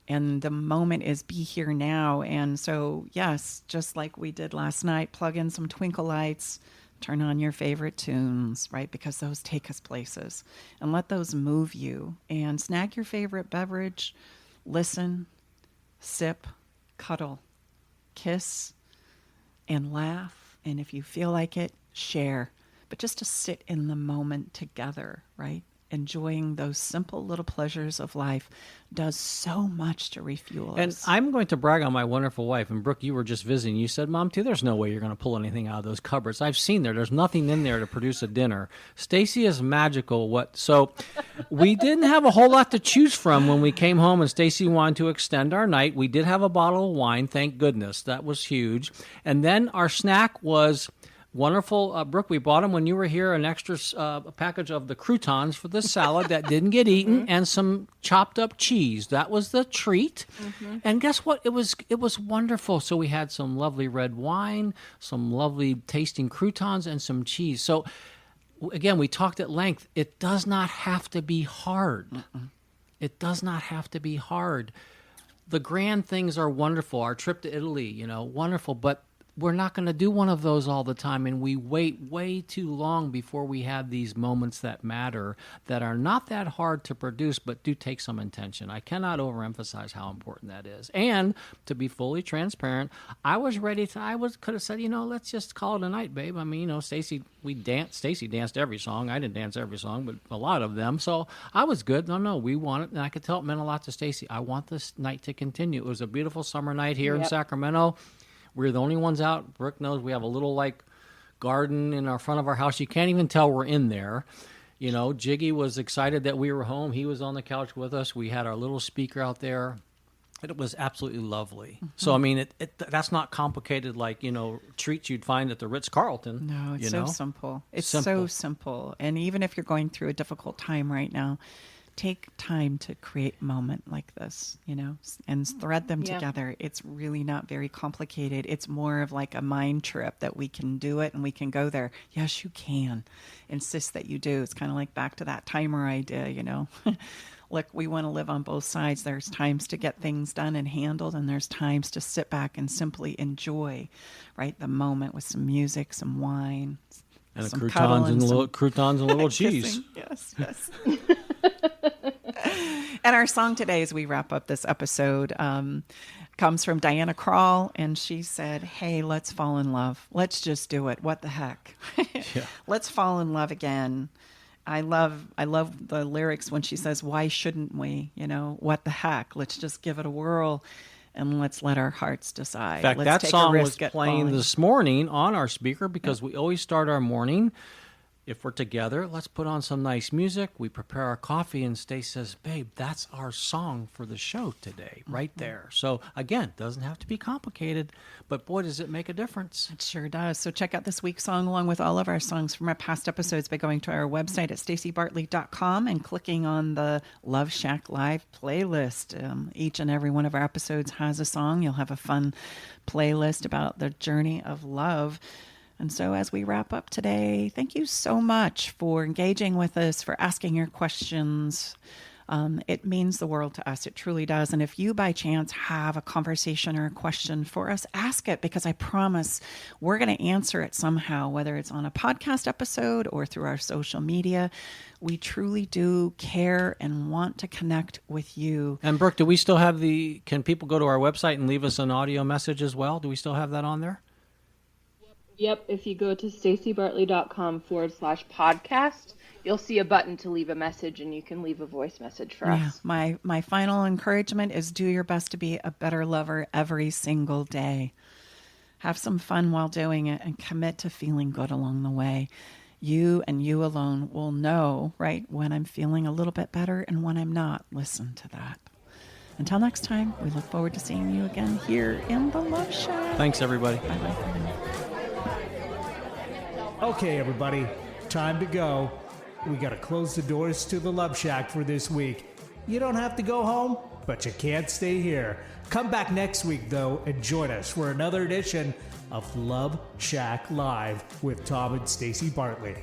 And the moment is be here now. And so, yes, just like we did last night, plug in some twinkle lights, turn on your favorite tunes, right? Because those take us places. And let those move you. And snag your favorite beverage, listen, sip, cuddle, kiss, and laugh. And if you feel like it, share. But just to sit in the moment together, right? Enjoying those simple little pleasures of life does so much to refuel And us. I'm going to brag on my wonderful wife. And Brooke, you were just visiting. You said, Mom, too, there's no way you're going to pull anything out of those cupboards. I've seen there's nothing in there to produce a dinner. Stacey is magical. So we didn't have a whole lot to choose from when we came home, and Stacey wanted to extend our night. We did have a bottle of wine, thank goodness. That was huge. And then our snack was wonderful. Brooke, we bought them when you were here, an extra package of the croutons for the salad that didn't get eaten, and some chopped up cheese. That was the treat. And guess what? It was wonderful. So we had some lovely red wine, some lovely tasting croutons, and some cheese. So again, we talked at length. It does not have to be hard. It does not have to be hard. The grand things are wonderful. Our trip to Italy, wonderful, but we're not going to do one of those all the time, and we wait way too long before we have these moments that matter, that are not that hard to produce, but do take some intention. I cannot overemphasize how important that is. And to be fully transparent, I was ready to, could have said, let's just call it a night, babe. I mean, Stacey danced every song. I didn't dance every song, but a lot of them. So I was good. No, we want it, and I could tell it meant a lot to Stacey. I want this night to continue. It was a beautiful summer night here in Sacramento. We're the only ones out. Brooke knows we have a little garden in our front of our house. You can't even tell we're in there. Jiggy was excited that we were home. He was on the couch with us. We had our little speaker out there. It was absolutely lovely. So, I mean, that's not complicated like, treats you'd find at the Ritz-Carlton. No, it's so simple. It's so simple. And even if you're going through a difficult time right now, take time to create a moment like this, and thread them together. It's really not very complicated. It's more of like a mind trip that we can do it and we can go there. Yes, you can. Insist that you do. It's kind of like back to that timer idea, Look, we want to live on both sides. There's times to get things done and handled, and there's times to sit back and simply enjoy, right, the moment with some music, some wine, and some croutons and little cheese. Kissing. Yes. And our song today, as we wrap up this episode, comes from Diana Krall, and she said, "Hey, let's fall in love. Let's just do it. What the heck? Let's fall in love again." I love the lyrics when she says, "Why shouldn't we? What the heck? Let's just give it a whirl, and let's let our hearts decide." In fact, let's that song was playing falling. this morning on our speaker because we always start our morning. If we're together, let's put on some nice music. We prepare our coffee, and Stace says, "Babe, that's our song for the show today, right there." So, again, doesn't have to be complicated, but boy, does it make a difference. It sure does. So check out this week's song along with all of our songs from our past episodes by going to our website at stacybartley.com and clicking on the Love Shack Live playlist. Each and every one of our episodes has a song. You'll have a fun playlist about the journey of love. And so as we wrap up today, thank you so much for engaging with us, for asking your questions. It means the world to us. It truly does. And if you by chance have a conversation or a question for us, ask it, because I promise we're going to answer it somehow, whether it's on a podcast episode or through our social media. We truly do care and want to connect with you. And Brooke, do we still have can people go to our website and leave us an audio message as well? Do we still have that on there? Yep, if you go to stacybartley.com/podcast, you'll see a button to leave a message, and you can leave a voice message for us. My final encouragement is do your best to be a better lover every single day. Have some fun while doing it and commit to feeling good along the way. You and you alone will know, right, when I'm feeling a little bit better and when I'm not. Listen to that. Until next time, we look forward to seeing you again here in the Love Shack. Thanks, everybody. Bye-bye for now. Okay, everybody, time to go. We got to close the doors to the Love Shack for this week. You don't have to go home, but you can't stay here. Come back next week, though, and join us for another edition of Love Shack Live with Tom and Stacy Bartley.